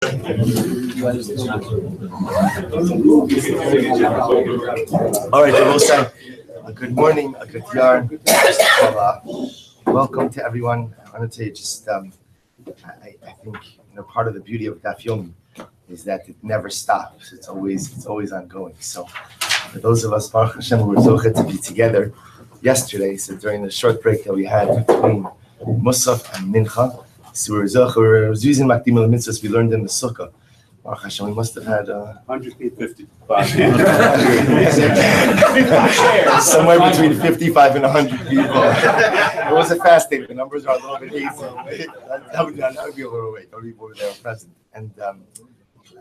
All right, Rabbi, good morning, a good yarn. Welcome to everyone. I want to tell you just, I think part of the beauty of Daf Yomi is that it never stops. It's always ongoing. So for those of us, Baruch Hashem, who were zocheh to be together yesterday, so during the short break that we had between Musaf and Mincha, so we were using Makdim al-Mitzvahs we learned in the Sukkah. Baruch Hashem, we must have had 150. Somewhere between 55 and 100 people. It was a fast day. The numbers are a little bit hazy. That would be a little late. People were there present. And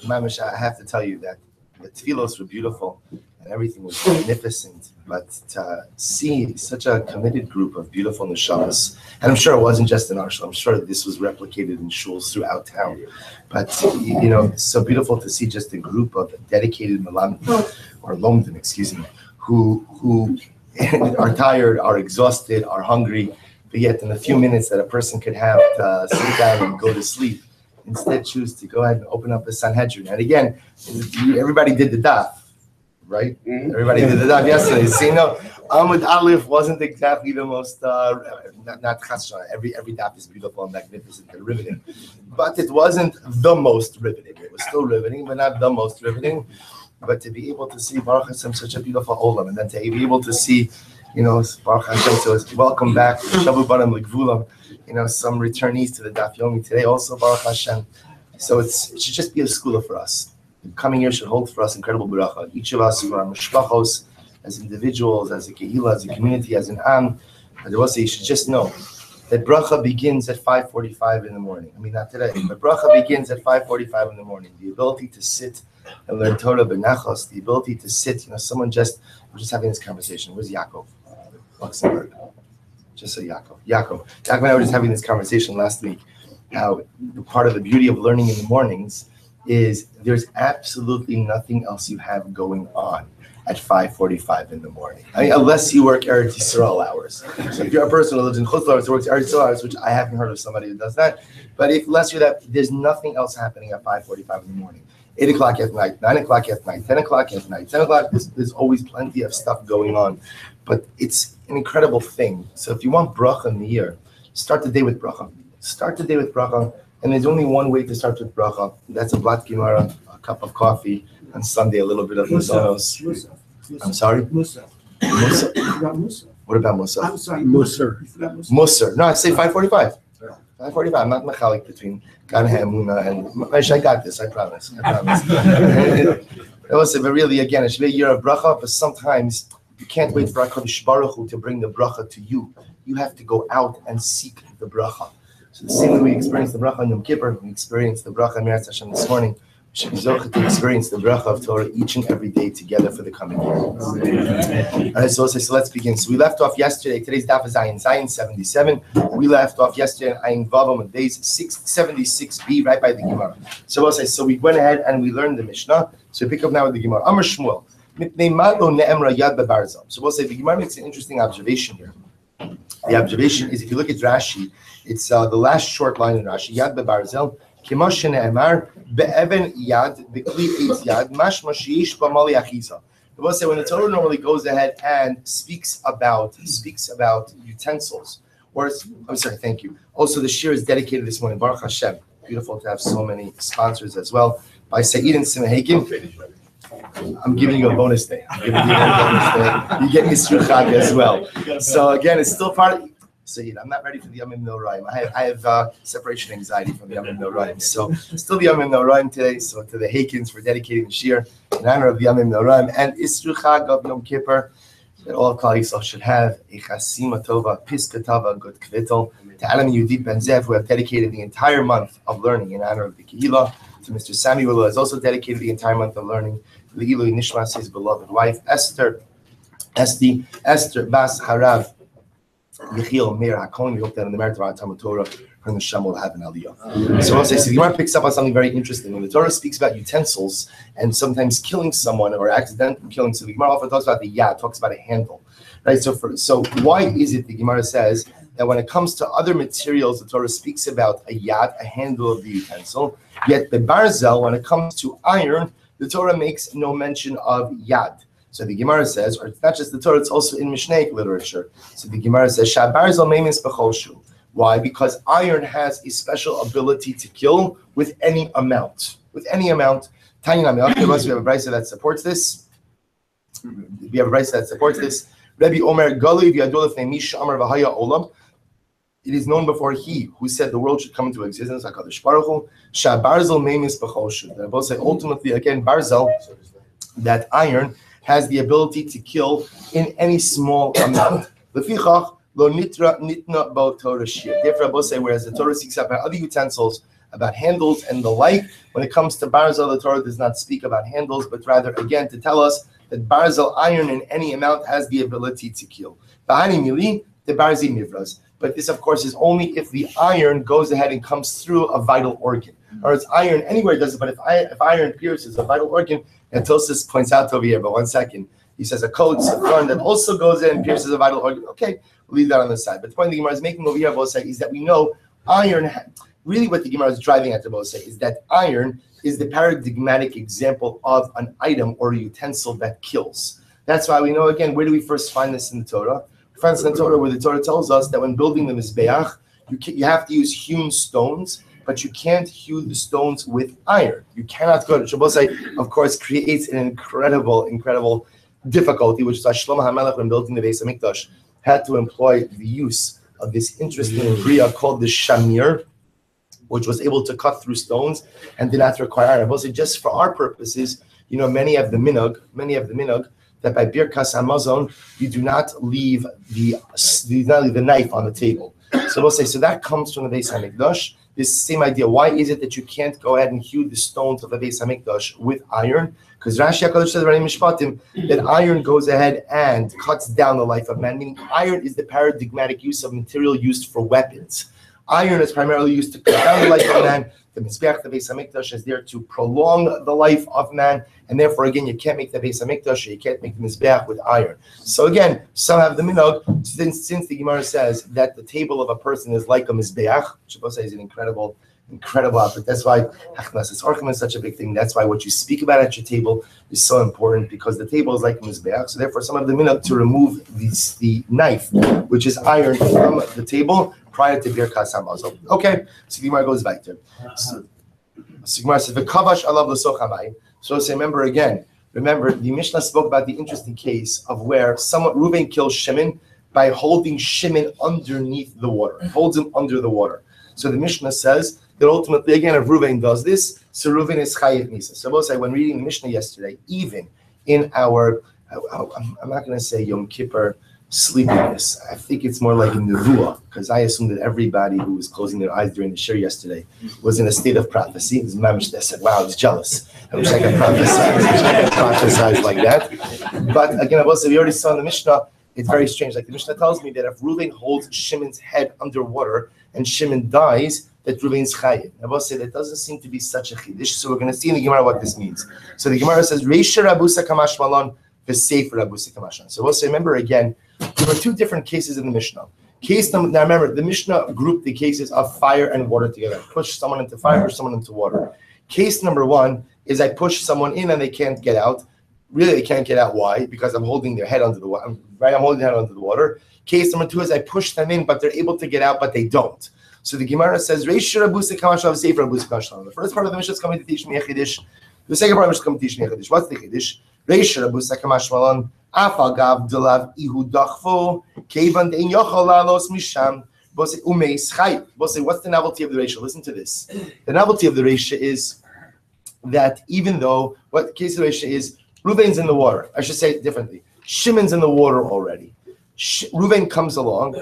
Mamish, I have to tell you that the tefillos were beautiful and everything was magnificent. But to see such a committed group of beautiful neshamas, and I'm sure it wasn't just in our shul, I'm sure that this was replicated in shuls throughout town. But it's so beautiful to see just a group of dedicated malamdim, or lomdim, excuse me, who are tired, are exhausted, are hungry, but yet in the few minutes that a person could have to sit down and go to sleep, instead choose to go ahead and open up the Sanhedrin. And again, everybody did the daf. Right? Everybody did the daf yesterday. See, no, Amud Aleph wasn't exactly the most, not chasna. Every daf is beautiful and magnificent and riveting. But it wasn't the most riveting. It was still riveting, but not the most riveting. But to be able to see Baruch Hashem, such a beautiful olam, and then to be able to see, Baruch Hashem, so welcome back, Shavu Baram L'Gvulam, some returnees to the Daf Yomi today, also Baruch Hashem. So it should just be a school for us. The coming year should hold for us incredible beracha. Each of us, for our mishpachos, as individuals, as a kehila, as a community, as an am, you should just know that bracha begins at 5:45 in the morning. I mean, not today, but bracha begins at 5:45 in the morning. The ability to sit and learn Torah benachos, the ability to sit. We're just having this conversation. Where's Yaakov? Luxembourg. Just say Yaakov. Yaakov and I were just having this conversation last week. How part of the beauty of learning in the mornings is there's absolutely nothing else you have going on at 5:45 in the morning. I mean, unless you work Eretz Yisrael hours. So if you're a person who lives in Chutz La'aretz, works Eretz Yisrael hours, which I haven't heard of somebody who does that, but unless you're that, there's nothing else happening at 5:45 in the morning. 8 o'clock at night, 9 o'clock at night, 10 o'clock at night, 10 o'clock, there's always plenty of stuff going on. But it's an incredible thing. So if you want bracha in the year, start the day with bracha. Start the day with bracha. And there's only one way to start with bracha. That's a blat gemara, a cup of coffee, on Sunday a little bit of mazonos. I'm sorry? Musa. What about Musa? I'm sorry. Musar. No, I say 5:45. 5:45. I'm not mechalik between Gan Ha'emuna and I got this. I promise. But really, again, it should be a year of bracha. But sometimes you can't wait for HaKadosh Baruch Hu to bring the bracha to you. You have to go out and seek the bracha. So the same way we experienced the bracha on Yom Kippur, we experienced the bracha on Meretz Hashem this morning. We should be zocheh to experience the bracha of Torah each and every day together for the coming year. All right, so let's begin. So we left off yesterday. Today's daf is Ayin 77. We left off yesterday in Ayin Vav on days 676b, right by the Gemara. So we went ahead and we learned the Mishnah. So we pick up now with the Gemara. Amar Shmuel. So we'll say the Gemara makes an interesting observation here. The observation is, if you look at Rashi, it's the last short line in Rashi. Yad bebarzel, kimosh shene'emar be'even yad be'kli eitz yad mashma sheyish b'mali achiza. We'll say when the Torah normally goes ahead and speaks about utensils, or I'm sorry, thank you. Also, the shir is dedicated this morning. Baruch Hashem, beautiful to have so many sponsors as well. By Said and Simehakim. I'm giving you a bonus day. You get Yisru Chag as well. So again, it's still part of. Sayyid, I'm not ready for the Yamim Noraim. I have separation anxiety from the Yamim Noraim. So still the Yamim Noraim today. So to the Hakins for dedicating the shir in honor of the Yamim Noraim and Yisru Chag of Yom Kippur, that all of Klal Yisrael should have a Chasima Tova, Piska Tova, good Kvittel. To Alam Yudit Ben Zev, who have dedicated the entire month of learning in honor of the Kehillah. To Mr. Samuel, who has also dedicated the entire month of learning. Le'ilu Nishmas, his beloved wife, Esther Bas Harav, Yechiel Meir HaKohen. We hope that in the merit of our Talmud Torah, her neshama will have an aliyah. So the Gemara picks up on something very interesting. When the Torah speaks about utensils and sometimes killing someone or accidentally killing, so the Gemara often talks about the yad, talks about a handle. Right? So why is it the Gemara says that when it comes to other materials, the Torah speaks about a yad, a handle of the utensil. Yet the barzel, when it comes to iron, the Torah makes no mention of yad. So the Gemara says, or it's not just the Torah, it's also in Mishnaic literature. So the Gemara says, Shah barzel meimis b'chol shu. Why? Because iron has a special ability to kill with any amount. With any amount. Tanya Nami, we have a brisa that supports this. We have a brisa that supports this. Rabbi Omer Galu v'yadol lefnei mish amar v'haya olam. It is known before he who said the world should come into existence, HaKadosh Baruch Hu, Shah barzel meimis b'chol shu. And I both say ultimately, again, barzel, that iron has the ability to kill in any small amount. Lefichach lo nitra nitna bo Torah shir. Therefore, I both say, whereas the Torah speaks about other utensils, about handles and the like, when it comes to barzel, the Torah does not speak about handles, but rather, again, to tell us that barzel, iron in any amount, has the ability to kill. Bahani mili, the barzi mivras. But this, of course, is only if the iron goes ahead and comes through a vital organ. Or it's iron anywhere does it, but if iron pierces a vital organ, and Tosis points out over here, but 1 second, he says a code, a thorn that also goes in and pierces a vital organ. Okay, we'll leave that on the side. But the point the Gemara is making over here, Bosai, is that we know iron, really what the Gemara is driving at, Bosai, is that iron is the paradigmatic example of an item or a utensil that kills. That's why we know, again, where do we first find this in the Torah? We find this in the Torah where the Torah tells us that when building the Mizbeach, you have to use hewn stones, but you can't hew the stones with iron. You cannot go to Shabbosai, of course, creates an incredible difficulty, which is why Shlomo HaMelech, when building the Beis HaMikdash, had to employ the use of this interesting bria called the shamir, which was able to cut through stones and did not require iron. But just for our purposes, many of the minhag, that by Birkas Hamazon, you do not leave the knife on the table. So we'll say, so that comes from the Beis HaMikdash. This same idea. Why is it that you can't go ahead and hew the stones of the Beis HaMikdash with iron? Because Rashi HaKadosh says in Mishpatim that iron goes ahead and cuts down the life of man, meaning iron is the paradigmatic use of material used for weapons. Iron is primarily used to cut down the life of man. The Mizbeach, the Beis HaMikdash, is there to prolong the life of man, and therefore, again, you can't make the Beis HaMikdash, you can't make the Mizbeach with iron. So again, some have the minhag, since the Gemara says that the table of a person is like a Mizbeach, which Shabbos is an incredible outfit. That's why Hachnas Orchim is such a big thing. That's why what you speak about at your table is so important, because the table is like a Mizbeach. So therefore, some of the minhag to remove the knife, which is iron, from the table prior to Birkas Hamazon. Okay, so the Gemara goes back there. So the Gemara says, "V'kavash alav l'soch hamayim." So remember, the Mishnah spoke about the interesting case of where Reuven kills Shimon by holding Shimon underneath the water, holds him under the water. So the Mishnah says that ultimately, again, if Reuven does this, so Reuven is chayiv misa. So both say, when reading the Mishnah yesterday, even in our, I'm not going to say Yom Kippur sleepiness, I think it's more like a nevuah, because I assume that everybody who was closing their eyes during the shir yesterday was in a state of prophecy. It was mamish that said, wow, I was jealous. I wish I could prophesize like that. But again, I will say, we already saw in the Mishnah, it's very strange. Like the Mishnah tells me that if Reuven holds Shimon's head underwater and Shimon dies, that Reuven's chayiv. I will say that doesn't seem to be such a chiddush. So we're going to see in the Gemara what this means. So the Gemara says, Reisha Rabusa Kamash Malon, V'Sefer Rabusa Kamashan. So we'll say, remember again, there were two different cases in the Mishnah. Now remember, the Mishnah grouped the cases of fire and water together. Push someone into fire, push someone into water. Case number one is I push someone in and they can't get out. Really, they can't get out. Why? Because I'm holding their head under the water. Right? I'm holding their head under the water. Case number two is I push them in, but they're able to get out, but they don't. So the Gemara says, Reish Rabusa Kamashav, Sefer Rabusa Kamashav. The first part of the Mishnah is coming to teach me a chiddush. The second part of the Mishnah is coming to teach me a chiddush. What's the chiddush? Reish Rabusa Kamashav. Afagav delav ihu dachfo kevan dein yochol lalos misham bose umeis chayv. Bose, what's the novelty of the Reisha? Listen to this. The novelty of the Reisha is that even though what the case of the Reisha is, Reuven's in the water. I should say it differently. Shimon's in the water already. Reuven comes along,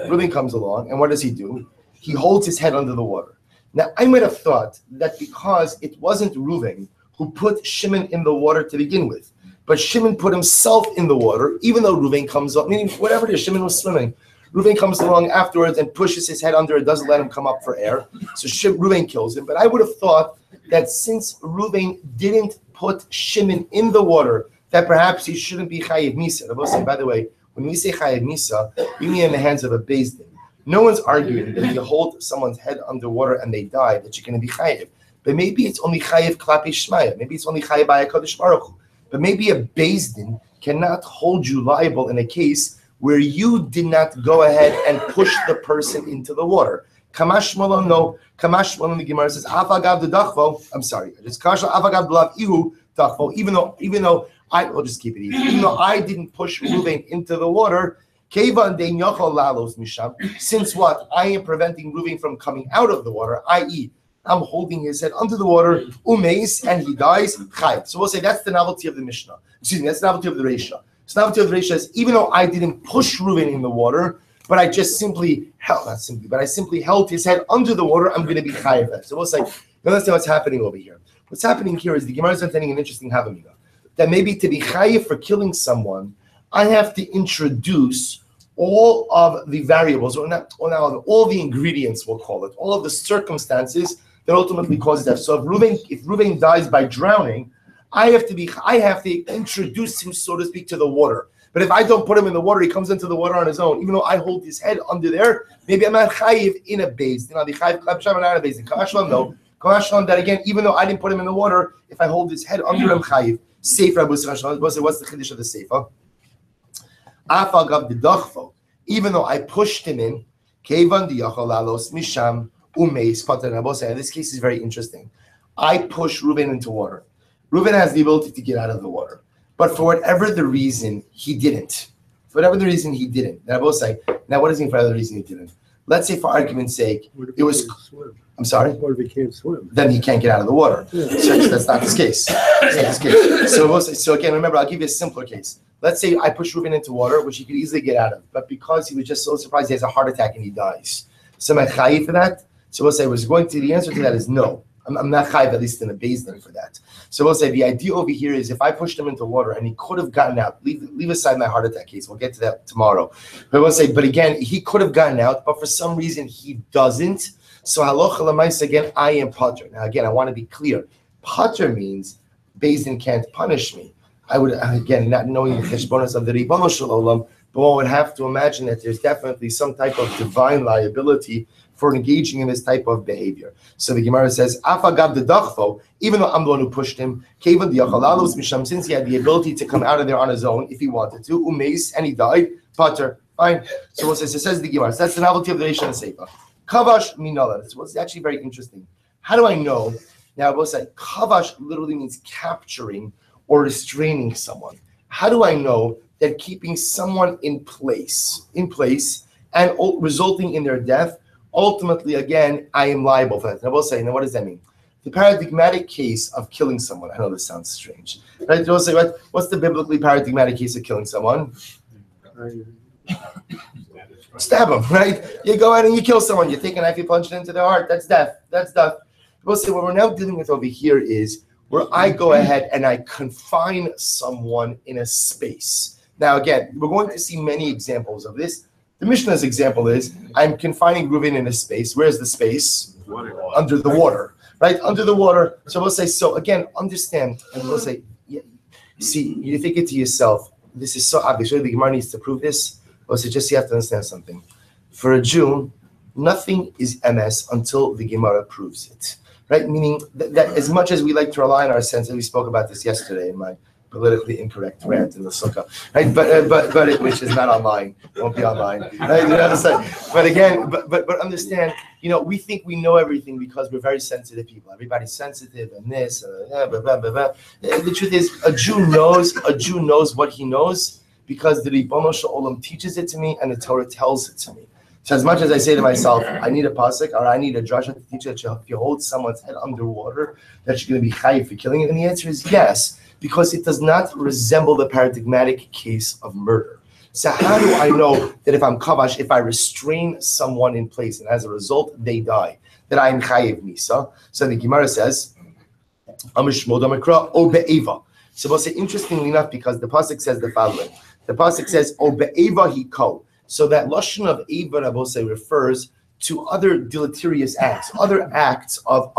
and what does he do? He holds his head under the water. Now, I might have thought that because it wasn't Reuven who put Shimon in the water to begin with, but Shimon put himself in the water, even though Reuven comes up, meaning whatever it is, Shimon was swimming. Reuven comes along afterwards and pushes his head under it, doesn't let him come up for air. So Reuven kills him. But I would have thought that since Reuven didn't put Shimon in the water, that perhaps he shouldn't be chayiv misa. I will say, by the way, when we say chayiv misa, we mean in the hands of a beis din. No one's arguing that if you hold someone's head underwater and they die, that you're going to be chayiv. But maybe it's only chayiv klapi shmaya. Maybe it's only chayiv by HaKadosh Baruch Hu. But maybe a beis din cannot hold you liable in a case where you did not go ahead and push the person into the water. Kamash Malon, no. Kamash Malon, the Gemara says, Afagav the Dachvo. I'm sorry. Just Kasha Afagav Lav Ihu Dachvo. Even though we'll just keep it easy. Even though I didn't push Reuven into the water, Kevan de Yochol Lalos Misham. Since what? I am preventing Reuven from coming out of the water, i.e., I'm holding his head under the water, umeis, and he dies, chayv. So we'll say that's the novelty of the Mishnah. Excuse me, that's the novelty of the Reisha. The novelty of the Reisha is, even though I didn't push Reuven in the water, but I just simply held his head under the water, I'm going to be chayv. So we'll say, now let's see what's happening over here. What's happening here is the Gemara is intending an interesting havamina. That maybe to be chayv for killing someone, I have to introduce all of the variables, or all the ingredients, we'll call it, all of the circumstances that ultimately cause death. So if Reuven dies by drowning, I have to introduce him, so to speak, to the water. But if I don't put him in the water, he comes into the water on his own. Even though I hold his head under there, maybe I'm not chayiv in a beis din. I'll be chayiv klapsham and not a beis din. Kamashlam, no. Kamashlam, that again, even though I didn't put him in the water, if I hold his head under him, chayiv. Sefer Abu Sirashal. What's the chiddush of the sefer? Afagav the dachvo. Even though I pushed him in, kevan di yachol lalos misham. And this case is very interesting. I push Reuven into water. Reuven has the ability to get out of the water. But for whatever the reason, he didn't. Now, what does it mean for whatever reason he didn't? Let's say, for argument's sake, it was... I'm sorry? What if he can't swim? Then he can't get out of the water. Yeah. So that's not this case. So again, remember, I'll give you a simpler case. Let's say I push Reuven into water, which he could easily get out of. But because he was just so surprised, he has a heart attack and he dies. So am I chayiv for that? So we'll say the answer to that is no. I'm not chayiv, at least in a beis din, for that. So we'll say the idea over here is if I pushed him into water and he could have gotten out, leave aside my heart attack case. We'll get to that tomorrow. But we'll say, but again, he could have gotten out, but for some reason he doesn't. So halacha l'maisa, again, I am patur. Now again, I want to be clear. Patur means beis din can't punish me. I would, again, not knowing the cheshbonos of the Ribono Shel Olam, but one would have to imagine that there's definitely some type of divine liability for engaging in this type of behavior. So the Gemara says, Afagav the dachvo, even though I'm the one who pushed him, kevan diachalalos misham, since he had the ability to come out of there on his own if he wanted to, umeis, and he died, pater, fine. So it says the Gemara, so that's the novelty of the Reish and Seifa. Kavash minala. So it's actually very interesting. How do I know? Now I will say, kavash literally means capturing or restraining someone. How do I know that keeping someone in place and resulting in their death, ultimately, again, I am liable for that? And I will say, now what does that mean? The paradigmatic case of killing someone. I know this sounds strange. Right? I will say, what's the biblically paradigmatic case of killing someone? Stab him, right? You go out and you kill someone. You take a knife, you punch it into their heart. That's death. That's death. I will say, what we're now dealing with over here is where I go ahead and I confine someone in a space. Now, again, we're going to see many examples of this. The Mishnah's example is, I'm confining Reuven in a space. Where's the space? Under the water, right? Under the water. So we'll say, so again, understand, and we'll say, see, you think it to yourself, this is so obvious. Really, the Gemara needs to prove this. We'll say, just you have to understand something. For a Jew, nothing is MS until the Gemara proves it, right? Meaning that as much as we like to rely on our sense, and we spoke about this yesterday in my politically incorrect rant in the sukkah, right? But it, which is not online, won't be online, right? But again, but understand, we think we know everything because we're very sensitive people. Everybody's sensitive and this, The truth is, a Jew knows what he knows because the Ribono Shel Olam teaches it to me and the Torah tells it to me. So as much as I say to myself, I need a pasuk or I need a drasha to teach that if you hold someone's head underwater, that you're going to be chayiv for killing it, and the answer is yes, because it does not resemble the paradigmatic case of murder. So how do I know that if I'm kavash, if I restrain someone in place and as a result they die, that I am chayiv misa? So the Gemara says, o be'eva. So we'll say, interestingly enough, because the pasuk says the following. The pasuk says, o be'eva hiko. So that lashon of eva, I will say, refers to other deleterious acts, other acts of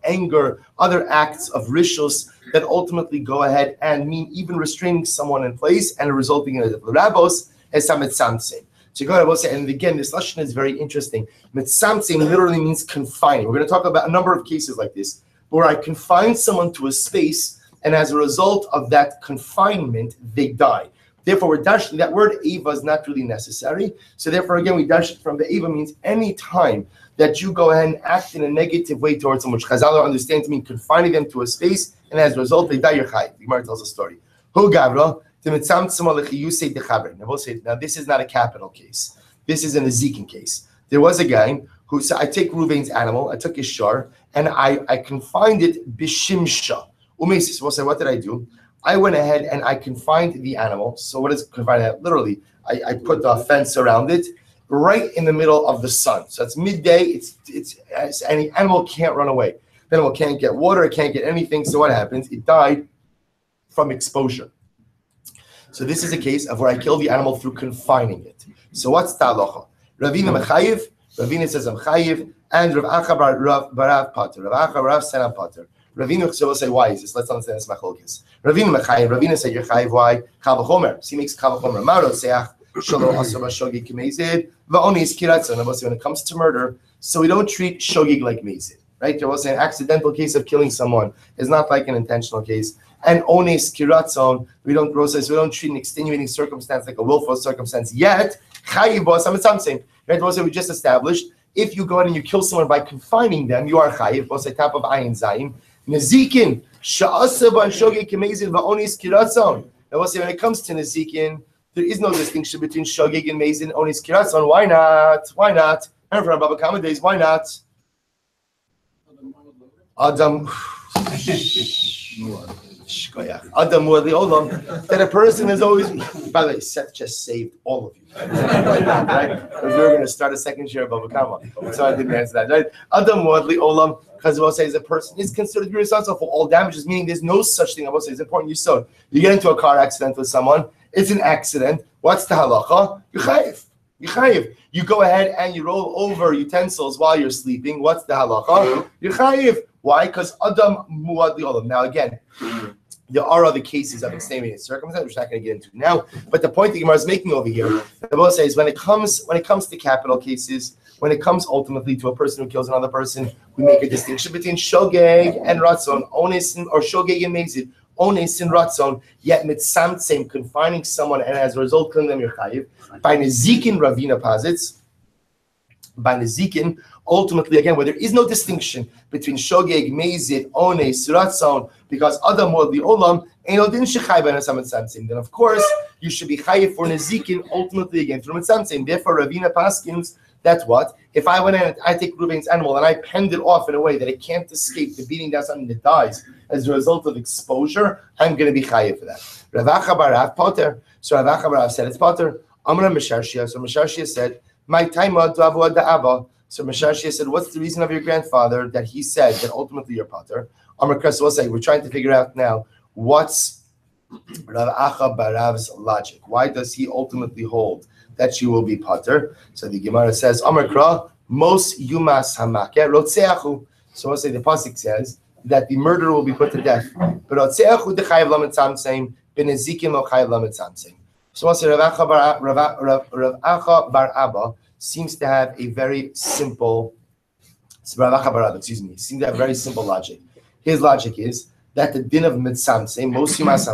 anger, other acts of rishus that ultimately go ahead and mean even restraining someone in place and resulting in a rabos esamet samse. So you go ahead, we'll say, and again, this lashon is very interesting. Mitzamtzim literally means confining. We're going to talk about a number of cases like this, where I confine someone to a space, and as a result of that confinement, they die. Therefore, we're dashing that word Eva is not really necessary. So therefore, again, we dash it from the Eva means any time that you go ahead and act in a negative way towards someone, which Chazal understand to mean confining them to a space, and as a result, they die. You're chai. The Gemara tells a story. Hu gavra now, this is not a capital case. This is an Ezekiel case. There was a guy who said, I take Reuven's animal, I took his shar, and I confined it bishimsha. Umesis, we'll say, what did I do? I went ahead and I confined the animal. So what is confined? Literally, I put a fence around it right in the middle of the sun. So it's midday, it's and the animal can't run away. The animal can't get water, it can't get anything. So what happens? It died from exposure. So this is a case of where I killed the animal through confining it. So what's the halacha? Ravina mechayiv, Ravina says I'm chayiv, and Rav Acha barav pater. Rav Acha barav senam pater. Ravina, so we'll say, why is this? Let's understand this machlokes. Ravina mechayiv, Ravina said you're chayiv, why? Kal v'chomer. So he makes kal v'chomer. Marot seach, sholo asava shogig k'mezid, v'onis kiratzon. And we'll say when it comes to murder, so we don't treat shogig like mezid, right? There was an accidental case of killing someone. It's not like an intentional case. And ones kiratzon, we don't treat an extenuating circumstance like a willful circumstance. Yet, chayiv bos hamitzamtzim. Right? We just established if you go out and you kill someone by confining them, you are chayiv. Bos top of ayin zayim. Nezikin sha'asa b'shogeg k'mezid va'onis kiratzon. Now we'll say when it comes to nezikin, there is no distinction between shogeg and mezid and onis kiratzon. Why not? Why not? Remember from Baba Kama days. Why not? Adam. Adam that a person is always. By the way, Seth just saved all of you. Right? Because we were going to start a second share of Baba Kama, so I didn't answer that. Right? Adam Muadli Olam, because I will say, as a person is considered to be responsible for all damages, meaning there's no such thing. I will say, it's important. You get into a car accident with someone. It's an accident. What's the halacha? You chayiv. You chayiv. You go ahead and you roll over utensils while you're sleeping. What's the halacha? You chayiv. Why? Because Adam Muadli Olam. Now again. There are other cases of extenuating circumstances, which we're not going to get into now. But the point the Gemara is making over here, the Bible says, when it comes to capital cases, when it comes ultimately to a person who kills another person, we make a distinction between shogeg and ratzon, ones or shogeg and mezid, ones and ratzon. Yet mitzamtzem, confining someone, and as a result killing them, you're chayiv. By nezikin, Ravina posits. By nezikin, ultimately, again, where there is no distinction between shogeg, mezid, ones, ratzon, because Adam Muadli Olam ain't odin shechai ben hasametzamtzim. Then of course you should be chayiv for nezikin ultimately again from mitzamtzim. Therefore, Ravina paskins that what if I went in and I take Reuven's animal and I penned it off in a way that it can't escape the beating down something that dies as a result of exposure, I'm going to be chayiv for that. Rav Acha barav pater. So Rav Acha barav said it's pater. Amar Misharshia. So Misharshia said, "My time to avoid the Abba." So Misharshia said, "What's the reason of your grandfather that he said that ultimately you're pater?" Amar Kres will say, we're trying to figure out now what's Rav Acha barav's logic. Why does he ultimately hold that you will be pater? So the Gemara says, Amar Kra, mos yumas hamake rotzeachu. So we'll say the pasuk says that the murderer will be put to death. But rotzeachu dechayev lametzamtzem, benezikin lo chayev lametzamtzem. So we'll say Rav Acha bar Abba seems to have a very simple. Rav Acha bar Abba, seems to have very simple logic. His logic is that the din of mitzamtzem, most yumas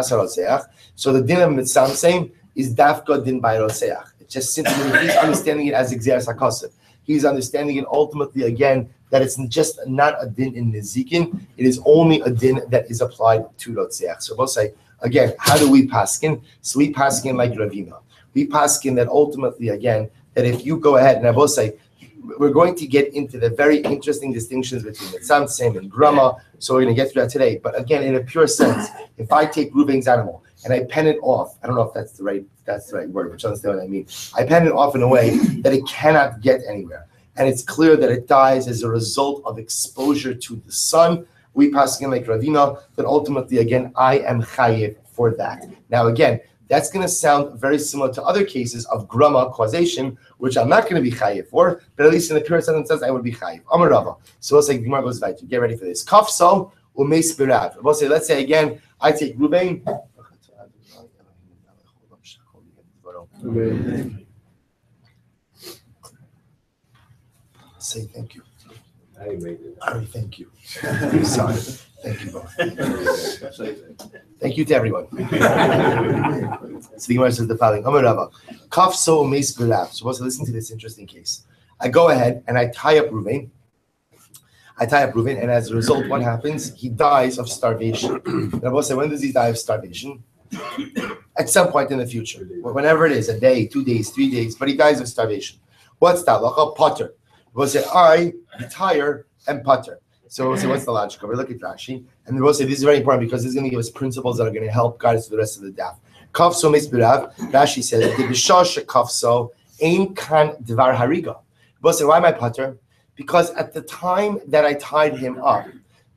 harotzeach. So the din of mitzamtzem is dafka din by rotzeach. It's just simply he's understanding it as exeres hakosef. He's understanding it ultimately again that it's just not a din in nezikin. It is only a din that is applied to rotzeach. So we'll say again, how do we paskin? So we paskin like Ravina. We paskin that ultimately again that if you go ahead and I will say. We're going to get into the very interesting distinctions between mitzamtzem and grama, so we're going to get through that today. But again, in a pure sense, if I take Reuven's animal and I pen it off, I don't know if that's the right word, but you understand what I mean. I pen it off in a way that it cannot get anywhere, and it's clear that it dies as a result of exposure to the sun. We pass again like Ravina that ultimately, again, I am chayiv for that. Now, again. That's going to sound very similar to other cases of grama causation, which I'm not going to be chayiv for, but at least in the pure sentence says I would be chayiv. Amar Rava. So we'll say Gemara goes right. Get ready for this. Kafso umeis birav. We'll say, let's say again, I take Reuven. Amen. Say thank you. Amen. Ari, thank you. Sorry. Thank you both. Thank you to everyone. So the Gemara says the following: Amar Rava, Kaf so meis b'rav. So listen to this interesting case. I go ahead and I tie up Reuven. And as a result, what happens? He dies of starvation. Rabbi said, when does he die of starvation? At some point in the future, whenever it is, a day, 2 days, 3 days, but he dies of starvation. What's that? Like a potter. Rabbi said, I retire and potter. So we'll say, what's the logic of it? Look at Rashi. And we'll say, this is very important because this is going to give us principles that are going to help guide us to the rest of the daf. Kaf so meis b'rav. Rashi says, the b'shah kaf so ein kan dvar hariga. We'll say, why am I potter? Because at the time that I tied him up,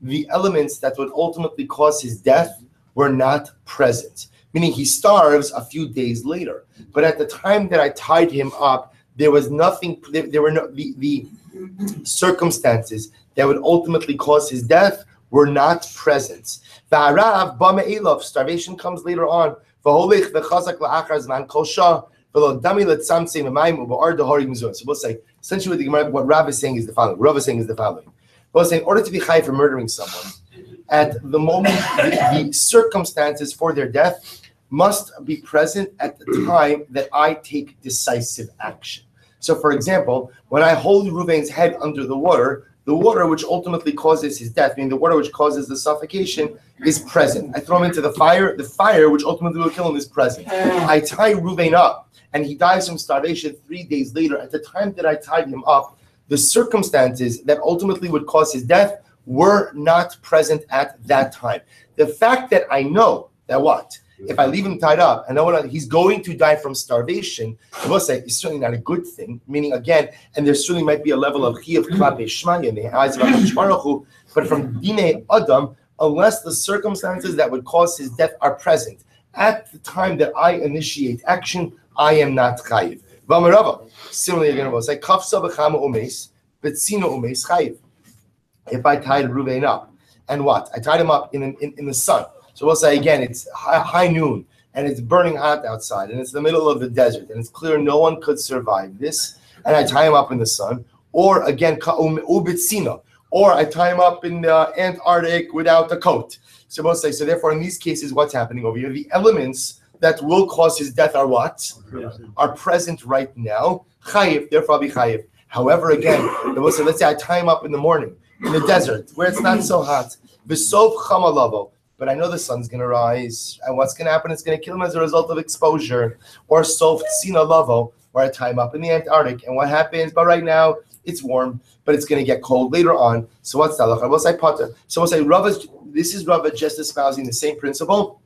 the elements that would ultimately cause his death were not present. Meaning he starves a few days later. But at the time that I tied him up, there was nothing, there were no, the circumstances that would ultimately cause his death were not present. Starvation comes later on. So we'll say, essentially what Rabbi is saying is the following. Well, in order to be chai for murdering someone, at the moment, the circumstances for their death must be present at the time that I take decisive action. So, for example, when I hold Reuven's head under the water which ultimately causes his death, meaning the water which causes the suffocation, is present. I throw him into the fire which ultimately will kill him is present. I tie Reuven up, and he dies from starvation 3 days later. At the time that I tied him up, the circumstances that ultimately would cause his death were not present at that time. The fact that I know that what? If I leave him tied up, I know he's going to die from starvation, I will say it's certainly not a good thing, meaning again, and there certainly might be a level of chiyuv klape shmaya in the eyes of HaKadosh Baruch Hu, but from Dinei Adam, unless the circumstances that would cause his death are present, at the time that I initiate action, I am not chayiv. Similarly, again, we'll say kafsa b'chama umes, v'tzina umes chayiv. If I tied Reuven up, and what? I tied him up in the sun. So we'll say again, it's high noon, and it's burning hot outside, and it's the middle of the desert, and it's clear no one could survive this, and I tie him up in the sun. Or again, ubitzina, or I tie him up in the Antarctic without a coat. So we'll say, so therefore in these cases, what's happening over here? The elements that will cause his death are what? Are present right now. Chayiv, therefore I'll be chayiv. However, again, we'll say, let's say I tie him up in the morning, in the desert, where it's not so hot. V'sov chamalavo. But I know the sun's going to rise, and what's going to happen? It's going to kill him as a result of exposure. Or soft sina lavo, where I tie him up in the Antarctic, and what happens? But right now it's warm, but it's going to get cold later on. So what's that? We'll say potter. So we'll say this is Rava just espousing the same principle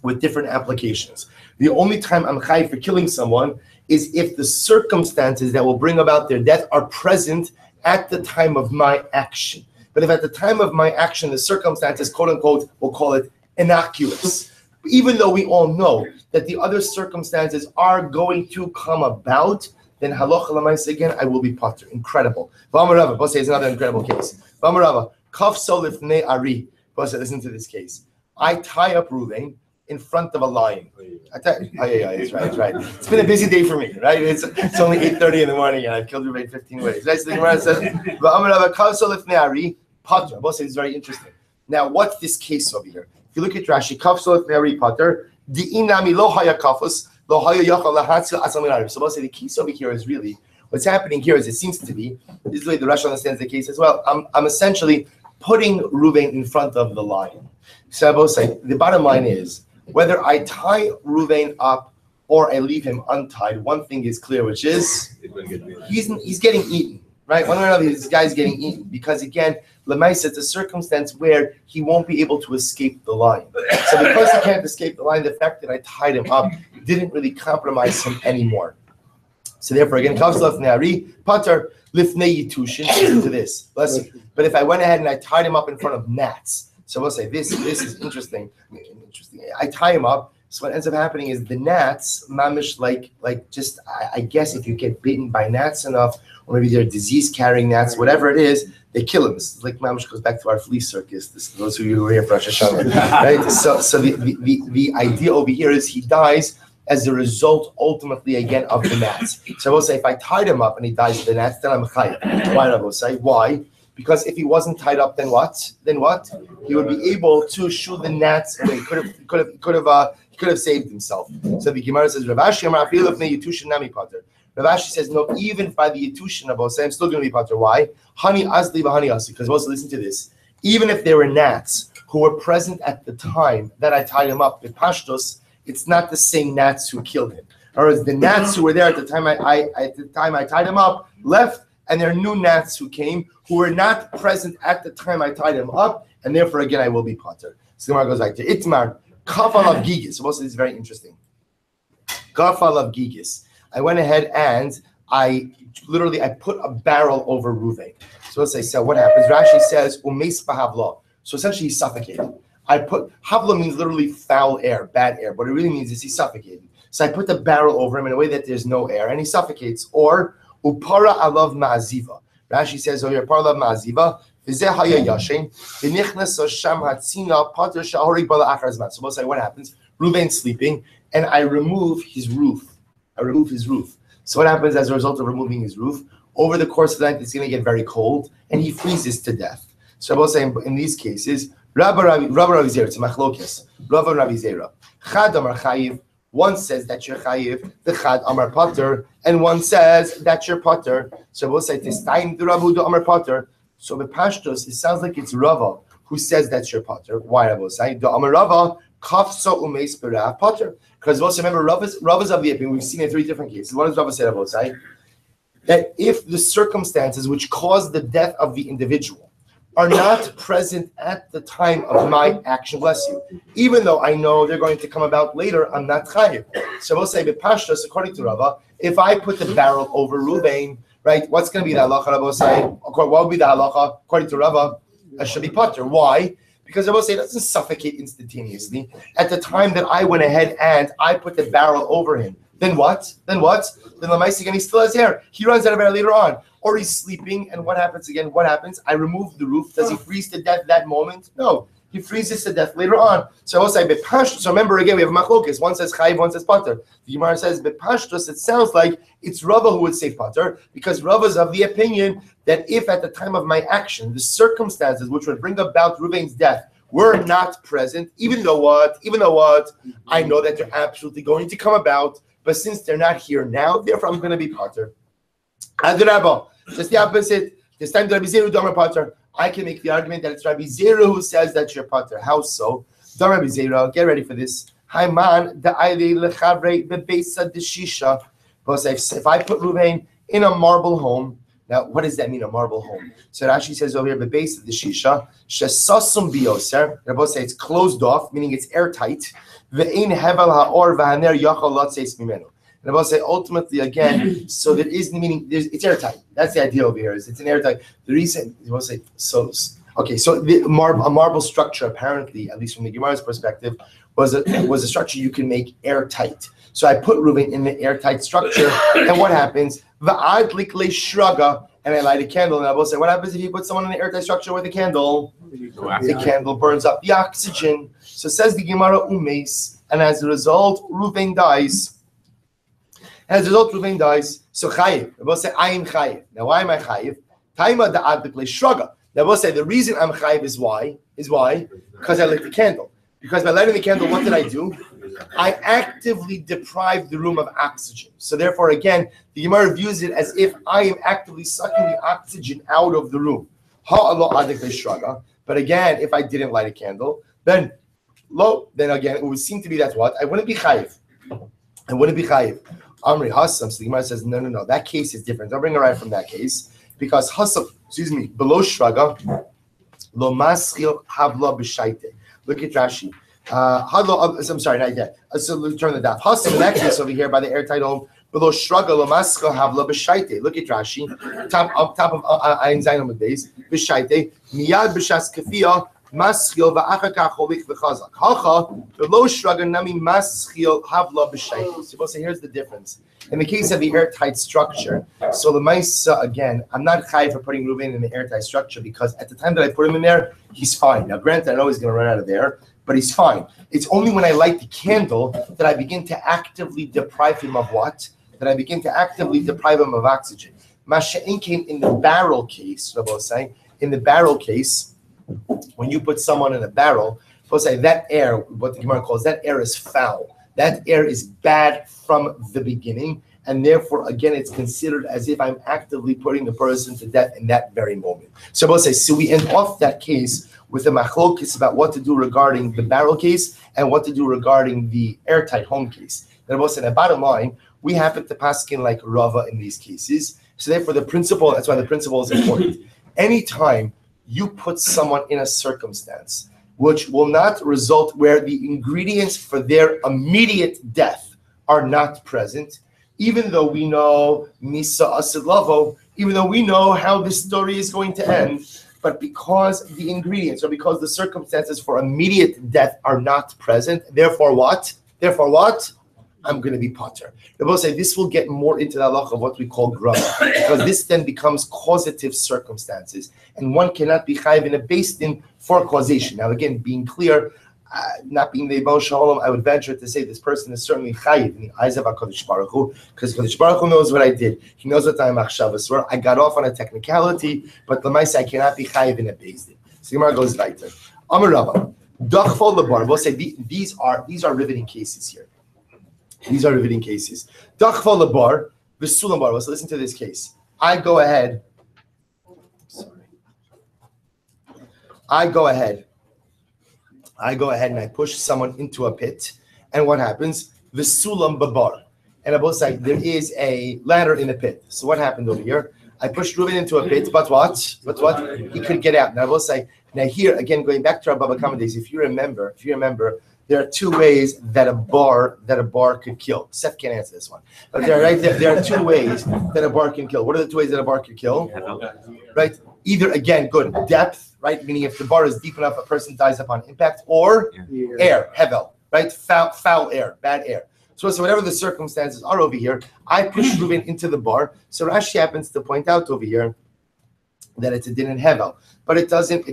with different applications. The only time I'm chai for killing someone is if the circumstances that will bring about their death are present at the time of my action. But if at the time of my action, the circumstances, quote unquote, we'll call it innocuous, even though we all know that the other circumstances are going to come about, then halacha l'maaseh again, I will be potter. Incredible. V'amarava, Bose is another incredible case. V'amarava, kaf so lifnei ari. Bose, listen to this case. I tie up Reuven in front of a lion. It's right. It's been a busy day for me, right? It's only 8:30 in the morning, and I've killed Reuven 15 ways. Right? So the Gemara says, "V'amarava kaf so lifnei ari." Potter. Bose is very interesting. Now, what's this case over here? If you look at Rashi, kaf so lifnei ari potter. Di'inami lo haya kafus. So the case over here is really, what's happening here is it seems to be, this is the way the Rashi understands the case as well. I'm essentially putting Reuven in front of the lion. So I both say, the bottom line is, whether I tie Reuven up or I leave him untied, one thing is clear, which is, he's getting eaten. Right? One way or another, this guy's getting eaten. Because again, Lemaisa, it's a circumstance where he won't be able to escape the lion. So because he can't escape the lion, the fact that I tied him up didn't really compromise him anymore. So therefore, again, Kavslav Ne'ari, Pater, Lifnei Yitushin, listen to this. Listen. But if I went ahead and I tied him up in front of gnats, so we'll say this is interesting. I tie him up. So what ends up happening is the gnats, mamish, like just, I guess if you get bitten by gnats enough, or maybe they're disease-carrying gnats, whatever it is, they kill him. This is like mamish goes back to our flea circus. Those of you who were here for Rosh Hashanah, right? So the idea over here is he dies, as a result, ultimately, again, of the gnats. So I will say, if I tied him up and he dies of the gnats, then I'm chayiv. Why, I will say? Why? Because if he wasn't tied up, then what? Then what? He would be able to shoo the gnats away. He could have saved himself. So the Gemara says, Rav Ashi Amar Afilu B'nei Yetushin Nami Pater. Rav Ashi says, no, even by the Yetushin of Osei, I'm still going to be Pater. Why? Hani Azli V'Hani Asi. Because also listen to this. Even if there were gnats who were present at the time that I tied him up with Pashtos, it's not the same gnats who killed him. Or as the gnats who were there at the time I tied him up left, and there are new gnats who came who were not present at the time I tied him up, and therefore again I will be Pater. So the Gemara goes back to Itmar. Kafal of Gigis. So also this is very interesting. Kafal of Gigis. I went ahead and I put a barrel over Ruvain. So let's say, so what happens? Rashi says, Umeis Bahavla. So essentially he's suffocated. Havla means literally foul air, bad air. What it really means is he's suffocated. So I put the barrel over him in a way that there's no air and he suffocates. Or Upara alav ma'aziva. Rashi says, oh, you're Upara alav ma'aziva. So we'll say what happens? Reuven's sleeping, and I remove his roof. So what happens as a result of removing his roof? Over the course of the night, it's going to get very cold, and he freezes to death. So I will say in these cases, Rabbi Zera, it's a machlokes. Rabbi Zera, Chad Amar Chayiv. One says that you're chayiv, the Chad Amar Pater, and one says that you're Pater. So we'll say this time the Rabbi Amar Pater. So the Pashtos, it sounds like it's Rava who says that's your Pater. Why I will say the Amar Rava kafsa umeis berav Pater. Because also remember Rava's of the opinion. We've seen in 3 different cases. One is Rava said I will say that if the circumstances which caused the death of the individual are not present at the time of my action, bless you, even though I know they're going to come about later, I'm not chayiv. So we'll say B'Pashtos, according to Rava, if I put the barrel over Ruvain, right, what's going to be the halacha? Rava will say, what would be the halacha? According to Rava, I should be Pater. Why? Because Rava will say it doesn't suffocate instantaneously. At the time that I went ahead and I put the barrel over him, then what? Then Lamaisi again, he still has hair. He runs out of air later on. Or he's sleeping, and what happens again? What happens? I remove the roof. Does he freeze to death that moment? No. He freezes to death later on. So I will say, so remember again, we have machlokes. One says chayiv, one says pater. The Gemara says, Bepashtos, it sounds like it's Rava who would say pater, because Rava's of the opinion that if at the time of my action, the circumstances which would bring about Reuven's death were not present, even though what, I know that they're absolutely going to come about, but since they're not here now, therefore I'm going to be pater. Adrabah, just the opposite. This time, Rabbi Zera Damar Pater. I can make the argument that it's Rabbi Zera who says that you're Pater. How so? Rabbi Zera, get ready for this. Hayman da'ayli lechavre bebeisa deshisha. If I put Ruvain in a marble home, now what does that mean? A marble home. So Rashi says over here bebeisa deshisha shesasum bioser. Rabbi say it's closed off, meaning it's airtight. Ve'in hevel ha'or v'haner yachal latzeis mimenu. And I'll say ultimately again, so there is meaning it's airtight. That's the idea over here. Is it's an airtight. The reason we'll say so. Okay, so a marble structure apparently, at least from the Gemara's perspective, was a structure you can make airtight. So I put Reuven in the airtight structure, and what happens? Va'ad likle shraga, and I light a candle, and I will say, what happens if you put someone in an airtight structure with a candle? The candle burns up the oxygen. So says the Gemara umeis, and as a result, Reuven dies. As a result, Reuven dies. So chayiv. I will say, I am chayiv. Now, why am I chayiv? Taima da'ad likle shraga. Now, I will say, the reason I'm chayiv is why? Because I lit the candle. Because by lighting the candle, what did I do? I actively deprived the room of oxygen. So therefore, again, the Gemara views it as if I am actively sucking the oxygen out of the room. But again, if I didn't light a candle, then again, it would seem to be that's what? I wouldn't be chayiv. Amri Hassam, so the Gemara says, no, that case is different. I'll bring it right from that case. Because Hassam, below Shraga, lo maschil havla b'shaite. Look at Rashi. I'm sorry, not yet. So let's turn the daf. Hassam, in that case over here by the airtight home, below Shraga, lo maschil havla b'shaite. Look at Rashi. Top of Ein Zayin on the base. B'shaite. Miyad b'shas kafiyah. Maschil va'achar kach holich v'chazak. Hacha v'lo shraga nami maschil havla b'shaychus. So here's the difference. In the case of the airtight structure, so the Maisa, again, I'm not chayiv for putting Reuven in the airtight structure because at the time that I put him in there, he's fine. Now, granted, I know he's going to run out of air, but he's fine. It's only when I light the candle that I begin to actively deprive him of what? That I begin to actively deprive him of oxygen. Masha'in came in the barrel case, Rabbi was saying, in the barrel case, when you put someone in a barrel, say that air, what the Gemara calls, that air is foul. That air is bad from the beginning, and therefore, again, it's considered as if I'm actively putting the person to death in that very moment. So we'll say, so we end off that case with a machlokes about what to do regarding the barrel case and what to do regarding the airtight home case. And we'll say, the bottom line, we happen to paskin like Rava in these cases. So therefore, the principle, that's why the principle is important. Anytime you put someone in a circumstance which will not result where the ingredients for their immediate death are not present, even though we know Misa Asid Lavo, even though we know how this story is going to end, but because the ingredients or because the circumstances for immediate death are not present, therefore what? Therefore what? I'm going to be potter. The Bible say this will get more into the halach of what we call grama, because this then becomes causative circumstances, and one cannot be chayiv in a based in for causation. Now, again, being clear, not being the Ibn Shalom, I would venture to say this person is certainly chayiv in the eyes of HaKadosh Baruch Hu, because HaKadosh Baruch Hu knows what I did. He knows what I'm achshavas. I got off on a technicality, but the Lamaisa I cannot be chayiv in a based in. So Gemara goes weiter. Amar Rabba, Dachfol Labar. We'll say these are riveting cases here. These are riveting cases. Dachfol Labar, V'sulam bar. Let's listen to this case. I go ahead and I push someone into a pit. And what happens? V'sulam babar. And on both sides, there is a ladder in the pit. So what happened over here? I pushed Reuben into a pit, but what? He could get out. Now I will say, now here, again, going back to our Baba Kama days, if you remember, there are two ways that a bar could kill. Seth can't answer this one. But there are two ways that a bar can kill. What are the two ways that a bar can kill? Right? Either, again, good, depth, right? Meaning if the bar is deep enough, a person dies upon impact, or air, hevel, right? Foul air, bad air. So whatever the circumstances are over here, I push Reuben into the bar. So Rashi happens to point out over here that it's a din in hevel, but it doesn't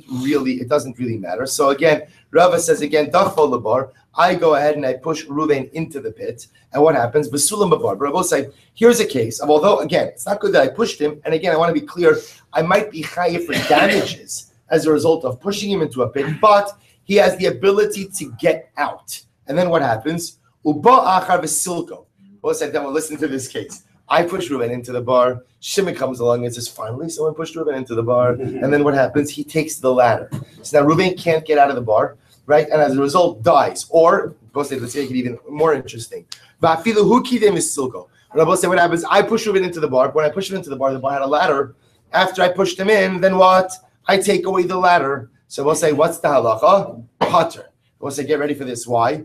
really matter. So again, Rava says again, dachfol labar. I go ahead and I push Reuben into the pit, and what happens? V'sulam babar. But I will say, here's a case of although again, it's not good that I pushed him, and again, I want to be clear, I might be chayiv for damages as a result of pushing him into a pit, but he has the ability to get out. And then what happens? Uba achar v'silko. We'll say then we'll listen to this case. I push Reuben into the bar. Shimon comes along and says, finally, someone pushed Reuben into the bar. And then what happens? He takes the ladder. So now Reuben can't get out of the bar, right? And as a result, dies. Or, let's make it even more interesting. Rabbi say, what happens? I push Reuben into the bar. When I push him into the bar had a ladder. After I pushed him in, then what? I take away the ladder. So we'll say, what's the halacha? Potter. We'll say, get ready for this. Why?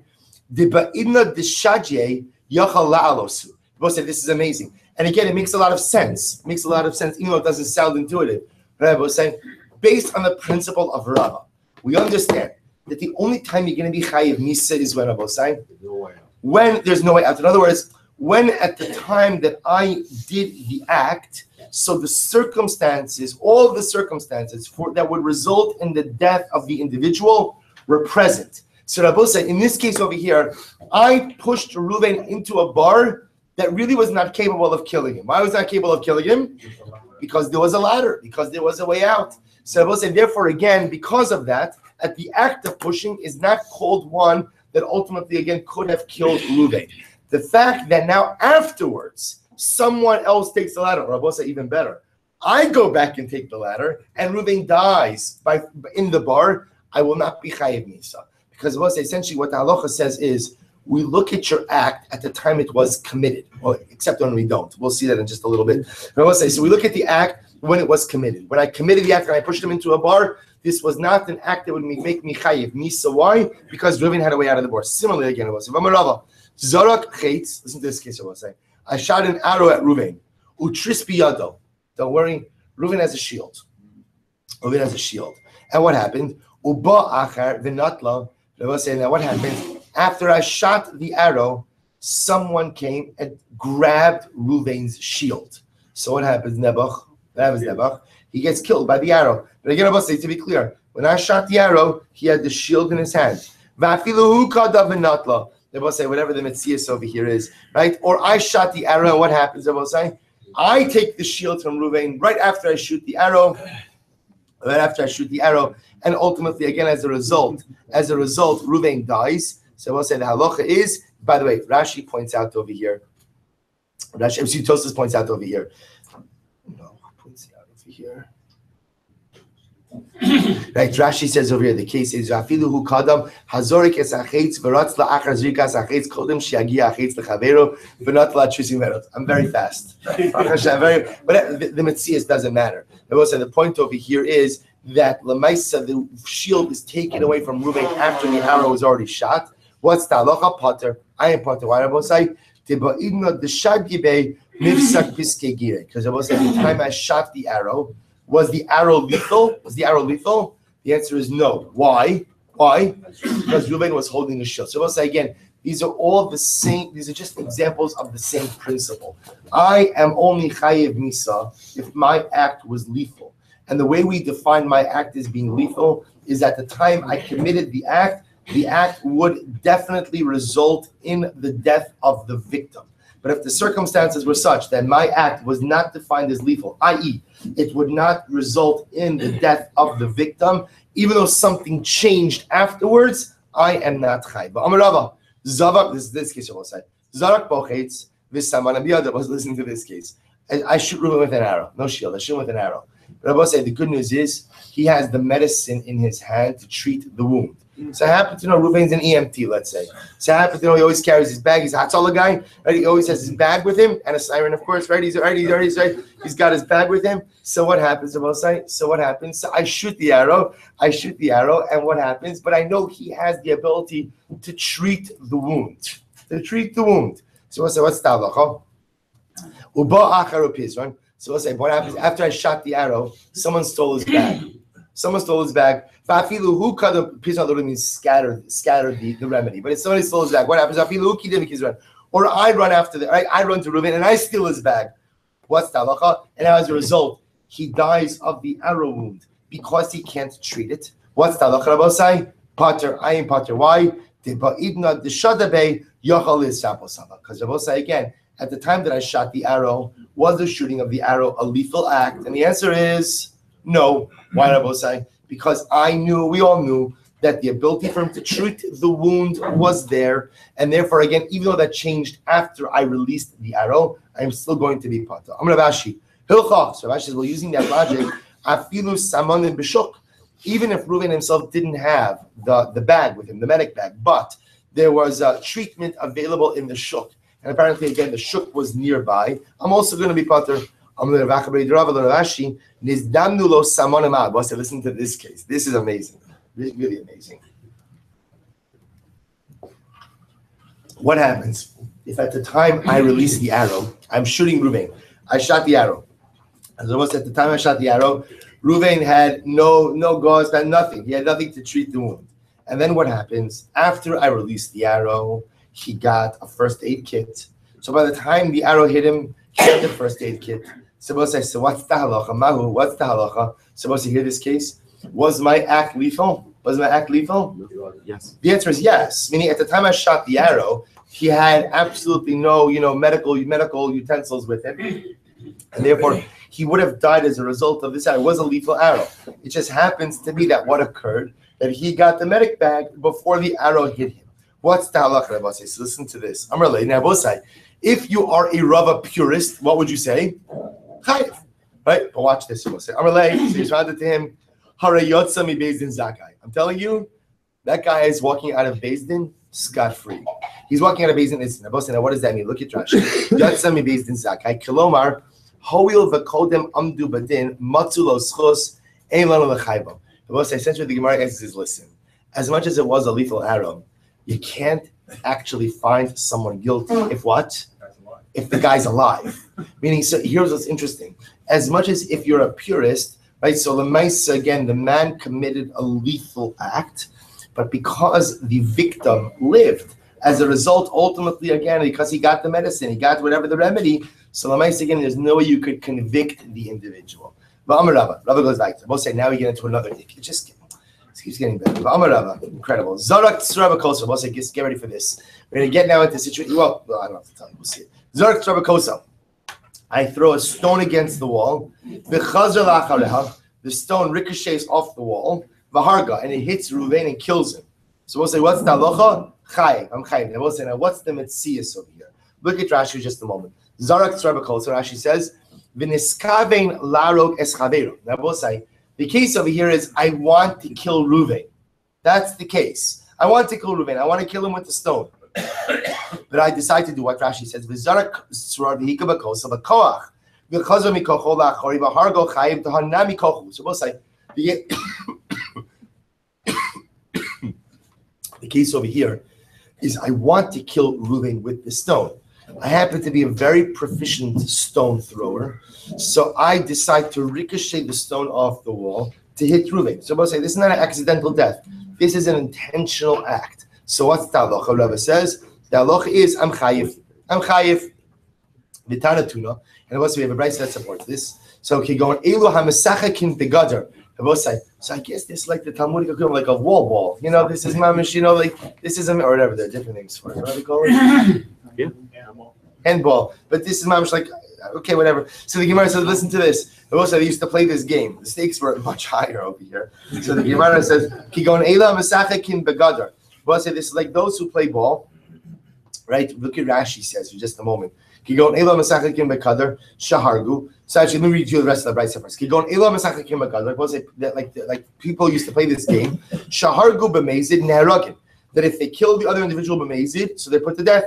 We'll say this is amazing. And again, it makes a lot of sense. Even though it doesn't sound intuitive. Rabbi was saying, based on the principle of Rava, we understand that the only time you're going to be chayiv misa is when Rabbi was saying, when there's no way out. In other words, when at the time that I did the act, so the circumstances, all the circumstances that would result in the death of the individual were present. So Rabbi said, in this case over here, I pushed Reuven into a bar that really was not capable of killing him. Why was not capable of killing him? Because there was a ladder, because there was a way out. So I will say, therefore, again, because of that, at the act of pushing is not called one that ultimately, again, could have killed Reuven. The fact that now afterwards, someone else takes the ladder, or I will say even better, I go back and take the ladder, and Reuven dies in the bar, I will not be chayiv misa. Because I will say, essentially what the halacha says is, we look at your act at the time it was committed, except when we don't. We'll see that in just a little bit. I will say, so we look at the act when it was committed. When I committed the act and I pushed him into a bar, this was not an act that would make me chayiv misa. Why? Because Reuven had a way out of the bar. Similarly, again, I will say, Zarak chaitz. Listen to this case. I will say, I shot an arrow at Reuven. Utris biyado. Don't worry, Reuven has a shield. And what happened? Uba achar v'natla. Rabbi say, now what happens? After I shot the arrow, someone came and grabbed Ruvain's shield. So what happens, Nebuch? He gets killed by the arrow. But again, Rabbi say, to be clear, when I shot the arrow, he had the shield in his hand. V'afilu kadav v'natla. Rabbi say, whatever the Metzias over here is, right? Or I shot the arrow, and what happens, Rabbi say? I take the shield from Ruvain right after I shoot the arrow. And ultimately, again, as a result, Ruvain dies. So we'll say the halacha is, by the way, Rashi points out over here. Tosfos points out over here. Right, Rashi says over here, the case is Rafilu hu kadam hazorik es achetz v'ratz la'achar zrikas achetz kodem shiagia achetz l'chavero v'nat la'chusim verot. I'm very fast. But the Metzias doesn't matter. The point over here is that Lamaisa, the shield is taken away from Reuben after the arrow was already shot. What's the halacha pater? I am pater. Why Rabbi say? Because Rabbi said, the time I shot the arrow, was the arrow lethal? The answer is no. Why? Because Reuben was holding the shield. So Rabbi say again, these are all the same. These are just examples of the same principle. I am only chayev misa if my act was lethal. And the way we define my act as being lethal is at the time I committed the act would definitely result in the death of the victim. But if the circumstances were such that my act was not defined as lethal, i.e., it would not result in the death of the victim, even though something changed afterwards, I am not chai. But Amarava, Zavak, this case I will say, Zarak Bochetz, Visaman, and the other was listening to this case. I shoot Reuben with an arrow, no shield, I shoot him with an arrow. But I will say the good news is he has the medicine in his hand to treat the wound. So I happen to know Reuben's an EMT, let's say. So I happen to know he always carries his bag. He's a Hatzalah guy, right? He always has his bag with him and a siren, of course, right? He's He's got his bag with him. So what happens? So I shoot the arrow, and what happens? But I know he has the ability to treat the wound. So what's the halacha? Uba acharu pizron. So we'll say, what happens after I shot the arrow? Someone stole his bag. Fafilu who cut the pizron literally means scattered the remedy. But if somebody stole his bag, what happens? Or I run after I run to Reuben and I steal his bag. What's the halacha? And now as a result, he dies of the arrow wound because he can't treat it. What's the halacha? Rabbi say, Pater, I am Pater. Why? Because Rabbi say again, at the time that I shot the arrow, was the shooting of the arrow a lethal act? And the answer is no. Why, Rabbi say? Because we all knew that the ability for him to treat the wound was there. And therefore, again, even though that changed after I released the arrow, I'm still going to be Pata. I'm Rav Ashi. Hilchach. So Rav Ashi says, well, using that logic, Afilu Saman B'Shuk. Even if Reuben himself didn't have the bag with him, the medic bag, but there was a treatment available in the shuk. And apparently, again, the shuk was nearby. I'm also going to be Pater. I'm going to Rashi. Nizdamnulo Samonamad. What's to listen to this case? This is amazing. Really amazing. What happens if at the time I release the arrow, I'm shooting Reuben. I shot the arrow. As almost at the time I shot the arrow, Reuben had no gauze, had nothing. He had nothing to treat the wound. And then what happens? After I released the arrow, he got a first aid kit. So by the time the arrow hit him, he had the first aid kit. So what's the halacha? Mahu, what's the halacha? Supposed to hear this case? Was my act lethal? Yes. The answer is yes. Meaning at the time I shot the arrow, he had absolutely no, medical utensils with him. And therefore, he would have died as a result of this arrow. It was a lethal arrow. It just happens to be that what occurred, that he got the medic bag before the arrow hit him. What's the halacha, Rabbi? So listen to this. I'm relating. Now, both sides. If you are a Rava purist, what would you say? Chayiv. Right? But watch this. I'm relating. So he's responded to him. Harayotza mi Bezdin Zakai. I'm telling you, that guy is walking out of Bezdin scot-free. He's walking out of Bezdin instant. Now, what does that mean? Look at Rashi. Yotza mi Bezdin Zakai. Kilomar, hoil v'kodem amdu badin matzu lo schos ein lanu l'chaybo. Essentially, the Gemara answers is, listen, as much as it was a lethal arrow, you can't actually find someone guilty if what? If the guy's alive. Meaning, so here's what's interesting. As much as if you're a purist, right? So Lemaisa, again, the man committed a lethal act, but because the victim lived, as a result, ultimately, again, because he got the medicine, he got whatever the remedy, so Lemaisa, again, there's no way you could convict the individual. But Amar Rava goes back to, we'll say, now we get into another thing. It keeps getting better. But Amar Rava, incredible. Zarak Tzrava Kosa, we'll say, get ready for this. We're going to get now into the situation. Well, I don't have to tell you, we'll see it. Zarak Tzrava Kosa. I throw a stone against the wall. The stone ricochets off the wall. Vaharga, and it hits Ruvain and kills him. So we'll say, what's the halacha? Chayiv. I'm chayiv. And we'll say, now what's the metzias over here? Look at Rashi just a moment. Zarak Tzrava Kosa, Rashi says, V'niskavein larog es chaveru. Now we'll say, the case over here is, I want to kill Ruvain. That's the case. I want to kill Ruvain. I want to kill him with the stone. But I decide to do what Rashi says. V'zarak tzror v'hika b'kosa b'koach v'chazo mikocho la'achori v'hargo chayiv t'hana mikochu. So we'll say, the case over here is I want to kill Reuven with the stone. I happen to be a very proficient stone thrower, so I decide to ricochet the stone off the wall to hit Reuven. So we'll say, this is not an accidental death. This is an intentional act. So what's the halacha? Rabbi says, the halacha is, I'm chayiv. I'm chayiv. V'tana tuna. And also we have a brayso that supports this. So okay, going, Elu ha-mesachakin begadar. So I guess this is like the Talmudic equivalent, like a wall ball. You know, this is mamish, you know, like, this is, or whatever, there are different names for it. What do they call it? Yeah. Handball. But this is mamish like, okay, whatever. So the Gemara says, listen to this. They used to play this game. The stakes were much higher over here. So the Gemara says, Kigon Ela Masachakin Begadar. Well, say this is like those who play ball, right? Look at Rashi says for just a moment. Kigon Ela Masachakin Begadar, Shahargu. So actually, let me read you the rest of the brayso first. Kigon Ela Masachakin Begadar. We'll say that like people used to play this game. Shahargu B'mezid Neharagin. That if they kill the other individual B'mezid, so they put to death.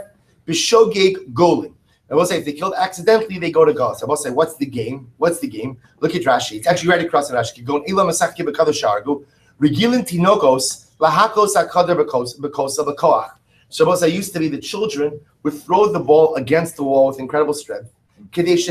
B'shogeg Golin. And we'll say if they killed accidentally, they go to God. So we'll say, what's the game? What's the game? Look at Rashi. It's actually right across the Rashi. Kigon Ela Masachakin Begadar Shahargu. Regilin Tinokos. Lahakos HaKadar B'kosa B'koach. Shabbos, I used to be the children would throw the ball against the wall with incredible strength. What was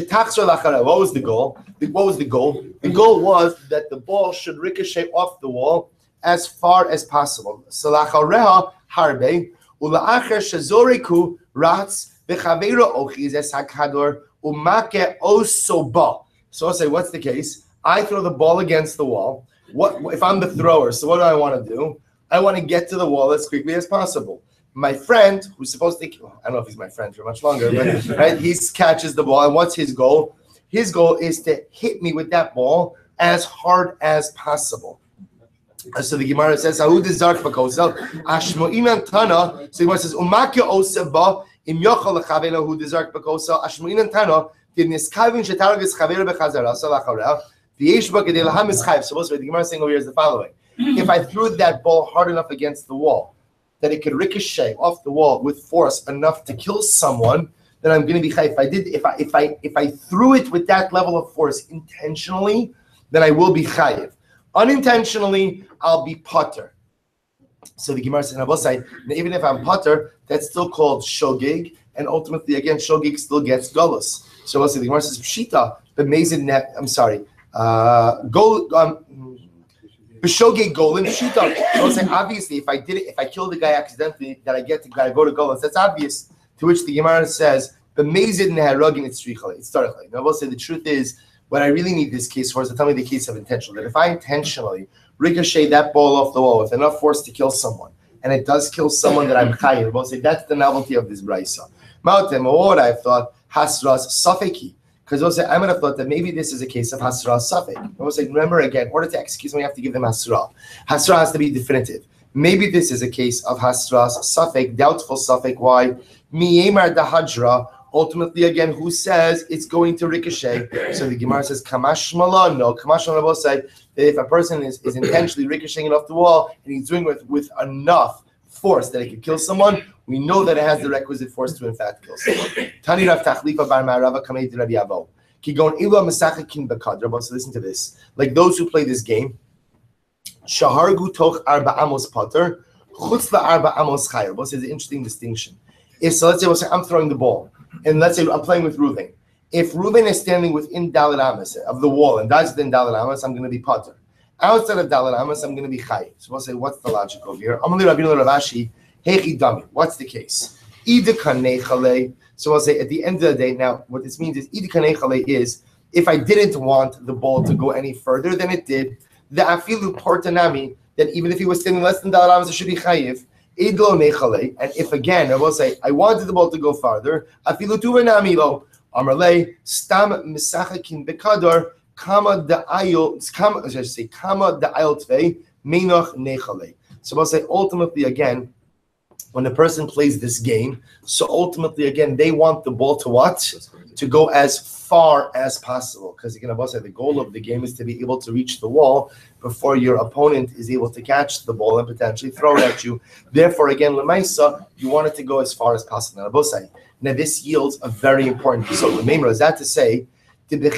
the goal? What was the goal? The goal was that the ball should ricochet off the wall as far as possible. Salachareha harbe ulaacher shazoriku rats v'chaveiro ochiz es hakador umake osoba. So I'll say, what's the case? I throw the ball against the wall. What if I'm the thrower? So what do I want to do? I want to get to the wall as quickly as possible. My friend, who's supposed to, I don't know if he's my friend for much longer, but right, he catches the ball. And what's his goal? His goal is to hit me with that ball as hard as possible. So the Gemara says, "Ahu dezark bakosel ashmoinan tana." So the Gemara says, "Umakya oseba im yochal lechavela hu dezark bakosel ashmoinan tana v'niskavin shetargis chavela bechazara salachara v'yesh ba kedei lahamis chayv." So the Gemara is saying over here is the following: if I threw that ball hard enough against the wall that it could ricochet off the wall with force enough to kill someone, then I'm going to be chayiv. If I threw it with that level of force intentionally, then I will be chayiv. Unintentionally, I'll be potter. So the Gemara says, even if I'm potter, that's still called shogeg, and ultimately, again, shogeg still gets golus. So the Gemara says, pshita, but mazid net. I'm sorry, B'shogeg golin pshita. So I'll say, obviously, if I kill the guy accidentally, that I go to golus. That's obvious. To which the Gemara says, b'mezid neharagin it's strichale. It's starchale. Now I will say the truth is, what I really need this case for is to tell me the case of intentional. That if I intentionally ricochet that ball off the wall with enough force to kill someone, and it does kill someone that I'm chayiv, I will say that's the novelty of this brayso. Ma'otem, or what I thought, hasras safeki. Because we'll say, I might have thought that maybe this is a case of hasra safek. We'll say, remember again, in order to excuse me, you have to give them hasra. Hasra has to be definitive. Maybe this is a case of hasra safek, doubtful safek. Why? Miyemar dahadra. Ultimately, again, who says it's going to ricochet? So the Gemara says, Kamash Mala. No, Kamash Mala will say that if a person is intentionally ricocheting it off the wall and he's doing it with enough force that it could kill someone, we know that it has the requisite force to in fact kill someone. Tani Rav Tachlifa bar Ma'arava Kamei Rabbi Avo. Kigon Ila Masachakin Bakadra. So listen to this. Like those who play this game, Shahargu Toch Arba Amos Potter, Chutzla Arba Amos Chayer. But it's an interesting distinction. So let's say I'm throwing the ball. And let's say I'm playing with Reuven, If Reuben is standing within Dalet Amos of the wall, and that's within Dalet Amos, I'm going to be Potter. Outside of Dalet Amos, I'm going to be Chayiv. So we'll say, what's the logic over here? Amali Rabbeinu Ravashi, Hechi Dami. What's the case? Ida Kanei Chale. So I'll say, at the end of the day, now, what this means is, Ida Kanei Chale is, if I didn't want the ball to go any further than it did, the Afilu Portanami, that even if he was standing less than Dalet Amos, it should be Chayiv. Idlo Nechale. And if again, I will say, I wanted the ball to go farther, Afilu Tuvanami Lo. Amarle stam misachakin bekadar kama the ayil kama the ayil tvei menoch nechale. So I'll say ultimately again, when the person plays this game, so ultimately again they want the ball to what? To go as far as possible. Because again, I'll say the goal of the game is to be able to reach the wall before your opponent is able to catch the ball and potentially throw it at you. Therefore, again, lemaisa, you want it to go as far as possible. Now, now this yields a very important result. Remember, is that to say, now, we're going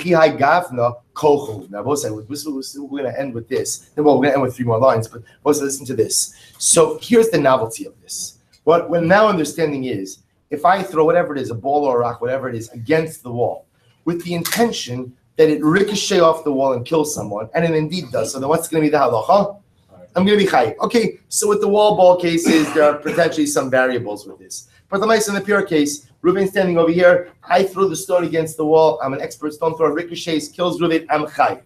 to end with this. Well, we're going to end with 3 more lines, but also listen to this. So here's the novelty of this. What we're now understanding is, if I throw whatever it is, a ball or a rock, whatever it is, against the wall, with the intention that it ricochet off the wall and kill someone, and it indeed does, so then what's going to be the halacha? I'm going to be chayiv. Okay, so with the wall ball cases, there are potentially some variables with this. But the mice in the pure case, Reuben standing over here, I throw the stone against the wall, I'm an expert stone thrower, ricochets, kills Reuben, I'm chayiv.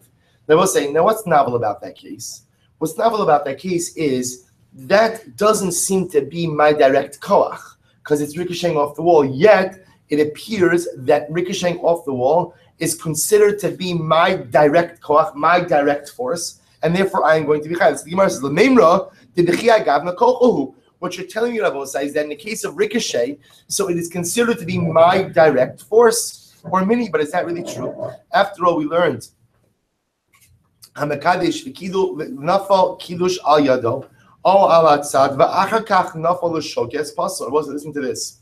Now we'll say, now what's novel about that case? What's novel about that case is that doesn't seem to be my direct koach, because it's ricocheting off the wall, yet it appears that ricocheting off the wall is considered to be my direct koach, my direct force, and therefore I am going to be chayiv. So the Gemara says, "L'meimra debechia gavna kochuhu." What you're telling me, Rabbi, is that in the case of ricochet, so it is considered to be my direct force or mini, but is that really true? After all, we learned Hamakadesh nafal kidush al yado al alatzad va'achar kach nafal l'shokes pasor. Listen to this.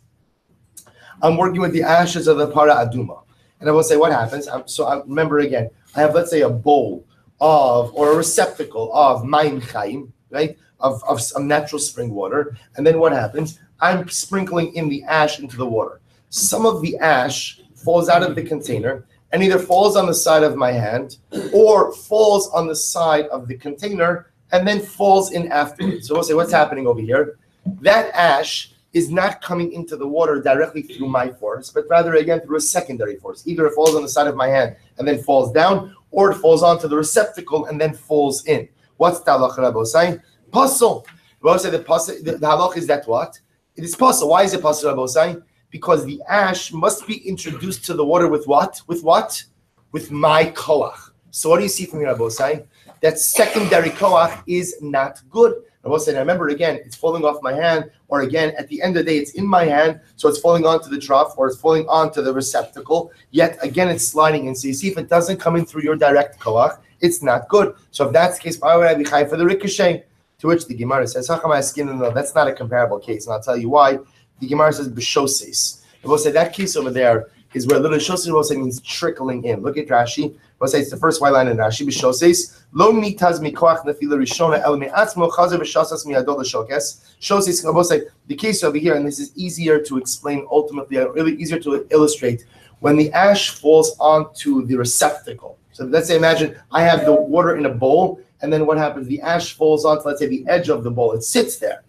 I'm working with the ashes of the para aduma, and I will say what happens. I remember again. I have, let's say, a bowl of or a receptacle of mayim chayim, right? Of some natural spring water, and then what happens? I'm sprinkling in the ash into the water. Some of the ash falls out of the container and either falls on the side of my hand or falls on the side of the container and then falls in afterwards. So we'll say, what's happening over here? That ash is not coming into the water directly through my force, but rather again through a secondary force. Either it falls on the side of my hand and then falls down, or it falls onto the receptacle and then falls in. What's the halacha, Rabbi saying? Puzzle. Rabbi say the halach is that what? It is puzzle. Why is it puzzle, Rabbi saying? Because the ash must be introduced to the water with what? With what? With my koach. So what do you see from here, Rabbi saying? That secondary koach is not good. Rabbi saying, remember again, it's falling off my hand, or again, at the end of the day, it's in my hand, so it's falling onto the trough, or it's falling onto the receptacle, yet again, it's sliding in. So you see, if it doesn't come in through your direct koach, it's not good. So if that's the case, why would I be chayiv for the ricochet? To which the Gemara says, no, that's not a comparable case. And I'll tell you why. The Gemara says, b'shoses. And we'll say that case over there is where little shoses will say means trickling in. Look at Rashi. We'll say it's the first white line in Rashi. B'shoses. Lo nitaz mikoach nefila rishona el me'atzmo chazer v'shasas mi'adol l'shokes. Shoses. We'll say the case over here, and this is easier to explain ultimately, really easier to illustrate, when the ash falls onto the receptacle. So let's say, imagine I have the water in a bowl, and then what happens? The ash falls onto, let's say, the edge of the bowl. It sits there.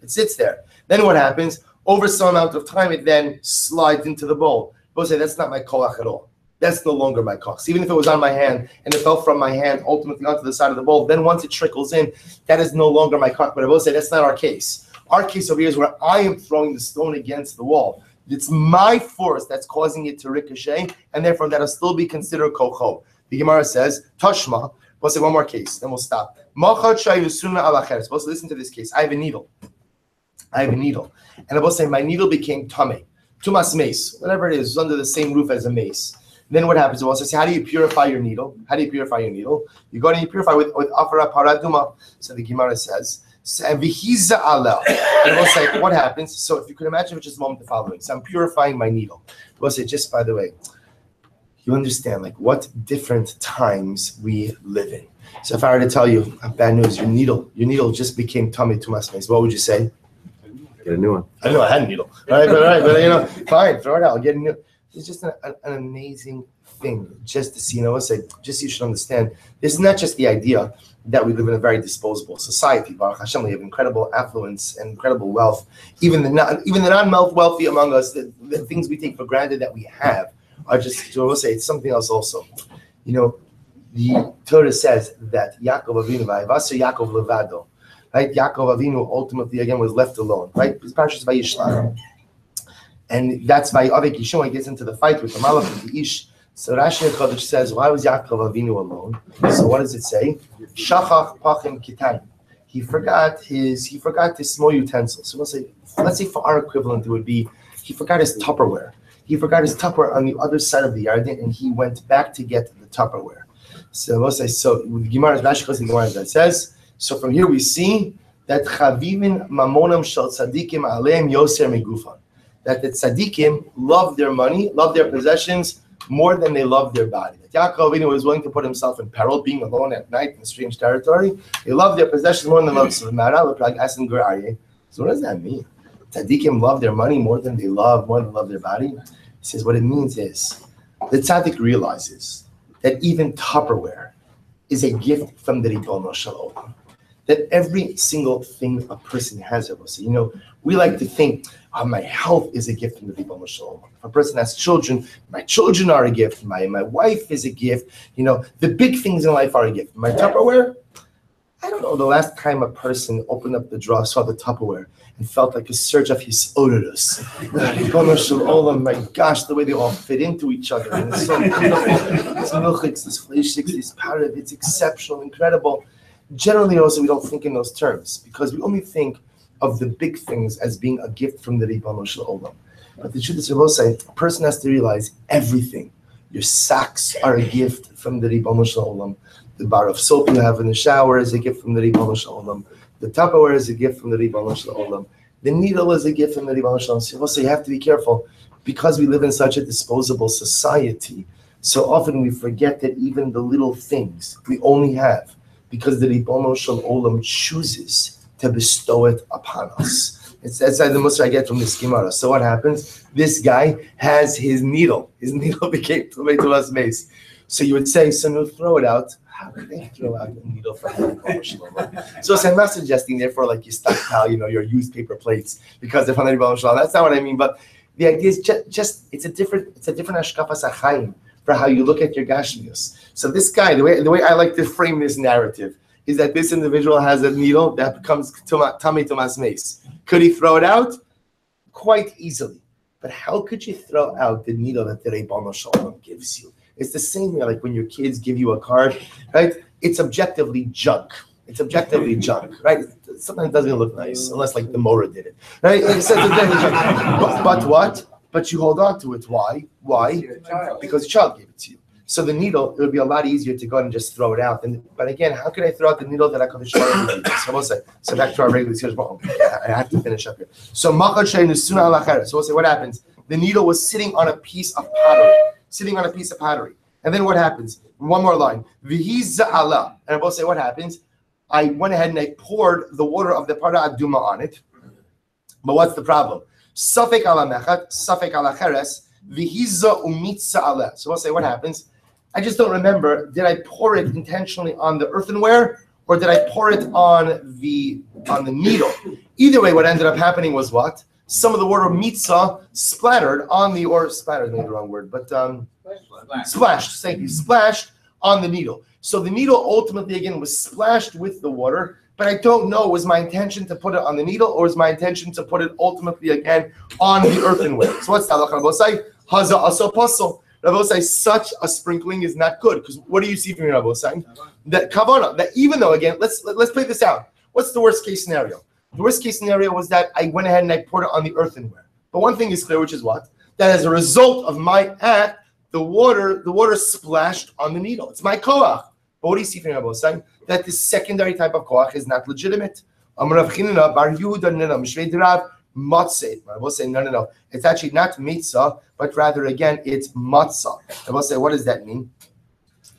Then what happens? Over some amount of time, it then slides into the bowl. We'll say that's not my koach at all. That's no longer my koach. Even if it was on my hand and it fell from my hand ultimately onto the side of the bowl, then once it trickles in, that is no longer my koach. But I will say that's not our case. Our case over here is where I am throwing the stone against the wall. It's my force that's causing it to ricochet, and therefore that'll still be considered kocho. The Gemara says, Tashma. We'll say one more case, then we'll stop. Supposed to listen to this case. I have a needle. And I will say my needle became tame. Tumas mace, whatever it is, under the same roof as a mace. Then what happens? We'll say, how do you purify your needle? You go and you purify with afara paraduma. So the Gemara says, and we'll say, what happens? So if you could imagine for just a moment the following. So I'm purifying my needle. We'll say, just by the way, you understand like what different times we live in. So if I were to tell you, bad news, your needle just became tummy tumas mace, what would you say? Get a new one. I know I had a needle, right? But fine, throw it out. I'll get a new. It's just an amazing thing, just to see, just so you should understand, this is not just the idea that we live in a very disposable society. Baruch Hashem, we have incredible affluence and incredible wealth. Even the non-wealthy among us, the things we take for granted that we have are just, so I will say, it's something else also. The Torah says that Yaakov Avinu, Yaakov Levado, right? Yaakov Avinu ultimately again was left alone, right? It's Parshas Vayishlach. And that's why Avik Yishon gets into the fight with the Malach and the Ish. So Rashi HaKadosh says, why was Yaakov Avinu alone? So what does it say? Shachach pachim kitan. He forgot his small utensils. So let's say for our equivalent, it would be, he forgot his Tupperware. He forgot his Tupperware on the other side of the Yarden, and he went back to get the Tupperware. So with Gemara, Rashi that says, so from here we see that Chavivin mamonam shel tzadikim aleim yoser megufan. That the tzaddikim love their money, love their possessions more than they love their body. That Yaakov Avinu was willing to put himself in peril, being alone at night in strange territory. They love their possessions more than they love. So what does that mean? Tzaddikim love their money more than they love their body. He says what it means is the tzaddik realizes that even Tupperware is a gift from the Ribono Shel Olam. That every single thing a person has, we like to think, my health is a gift from the Ribono Shel Olam. If a person has children, my children are a gift. My wife is a gift. The big things in life are a gift. My Tupperware, I don't know the last time a person opened up the drawer, saw the Tupperware, and felt like a surge of his odorous. Ribono Shel Olam, my gosh, the way they all fit into each other. And it's so beautiful. This milchiks, this fleishiks, this parrot, it's exceptional, incredible. Generally, also, we don't think in those terms because we only think of the big things as being a gift from the Ribono Shel Olam. But the truth is, a person has to realize everything. Your socks are a gift from the Ribono Shel Olam. The bar of soap you have in the shower is a gift from the Ribono Shel Olam. The Tupperware is a gift from the Ribono Shel Olam. The needle is a gift from the Ribono Shel Olam. So you have to be careful because we live in such a disposable society. So often we forget that even the little things we only have because the Ribono Shel Olam chooses to bestow it upon us. That's the most I get from this Gemara. So what happens? This guy has his needle. His needle became Tumas Mace. So you would say, so no, throw it out. How could they throw out a needle from the Ribono Shel Olam? So I'm not suggesting, therefore, like you stockpile, your used paper plates because they're from the Ribono Shel Olam. That's not what I mean. But the idea is just it's a different ashkafas achayim for how you look at your gashmius. So this guy, the way I like to frame this narrative is that this individual has a needle that becomes Tamei Tumas Mace. Could he throw it out? Quite easily. But how could you throw out the needle that the Ribono Shel Olam gives you? It's the same thing like when your kids give you a card, right? It's objectively junk. Right? Sometimes it doesn't look nice, unless like the Mora did it, right? But what? But you hold on to it. Why? Because the child gave it to you. So the needle, it would be a lot easier to go and just throw it out. But again, how can I throw out the needle that I could have? So back to our regular discussion. I have to finish up here. So we'll say what happens? The needle was sitting on a piece of pottery. And then what happens? One more line. V'hi and we'll say what happens? I went ahead and I poured the water of the para aduma on it. But what's the problem? Safek ala mechat, safek ala cheres, v'hiza umitza ala. So we'll say what happens? I just don't remember. Did I pour it intentionally on the earthenware, or did I pour it on the needle? Either way, what ended up happening was what? Some of the water mitzah splattered on the, or splattered, maybe the wrong word, but splashed. Thank you, splashed on the needle. So the needle ultimately again was splashed with the water. But I don't know, was my intention to put it on the needle or was my intention to put it ultimately again on the earthenware? So what's that? Rabbi say, Haza aso pasol. Rabbi say, such a sprinkling is not good. Because what do you see from your Rabbi saying? That kavana, that even though, again, let's play this out. What's the worst case scenario? The worst case scenario was that I went ahead and I poured it on the earthenware. But one thing is clear, which is what? That as a result of my act, the water splashed on the needle. It's my koach. But what do you see from Rabbi saying? That the secondary type of koach is not legitimate. Rabbi say, no. It's actually not mitzvah, but rather, again, it's matzah. Rabbi say, what does that mean?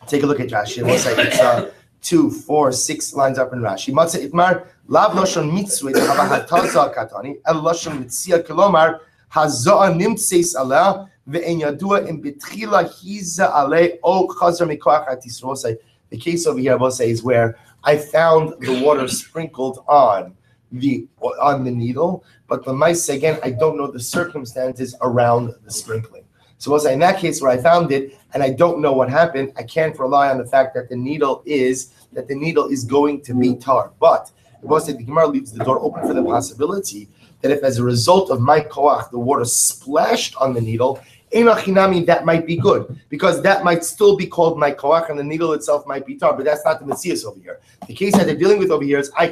Take a look at Rashi. Rabbi say, it's 2, 4, 6 lines up in Rashi. Matzah itmar, lav loshon mitzvah, katani, el loshon mitzvah, kilomar, Hazoa nimtseis aleh ve'en yadua im betchila hiza aleh o chazar mikoach hatisrosai. The case over here, I will say, is where I found the water sprinkled on the needle, but the mice, again, I don't know the circumstances around the sprinkling. So we'll say in that case where I found it and I don't know what happened, I can't rely on the fact that the needle is going to be tar. But we'll say the Gemara leaves the door open for the possibility that if as a result of my koach the water splashed on the needle, Einachinami, that might be good, because that might still be called my koach, and the needle itself might be tar, but that's not the Metzias over here. The case that they're dealing with over here is I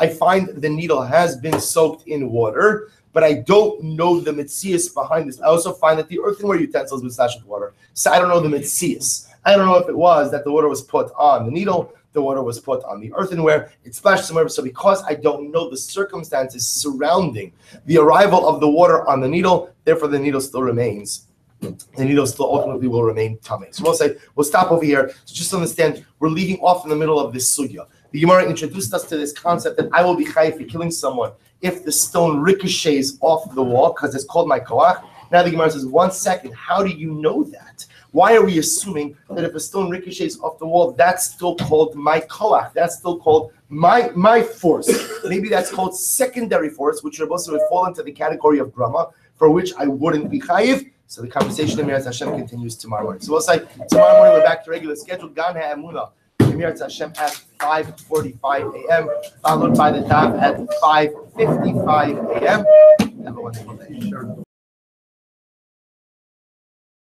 find the needle has been soaked in water, but I don't know the Metzias behind this. I also find that the earthenware utensil has been splashed with water, so I don't know the Metzias. I don't know if it was that the water was put on the needle, the water was put on the earthenware, it splashed somewhere. So because I don't know the circumstances surrounding the arrival of the water on the needle, therefore the needle still remains. The needle still ultimately will remain tummy. So we'll stop over here. So just understand, we're leaving off in the middle of this sugya. The Gemara introduced us to this concept that I will be chayiv for killing someone if the stone ricochets off the wall, because it's called my koach. Now the Gemara says, 1 second, how do you know that? Why are we assuming that if a stone ricochets off the wall, that's still called my koach? That's still called my force. Maybe that's called secondary force, which would fall into the category of grama, for which I wouldn't be chayiv. So the conversation in Mirat Hashem continues tomorrow morning. So we'll say tomorrow morning we're back to regular schedule. Gan HaEmunah in Mirat Hashem at 5:45 a.m. followed by the Daf at 5:55 a.m. Have a wonderful day.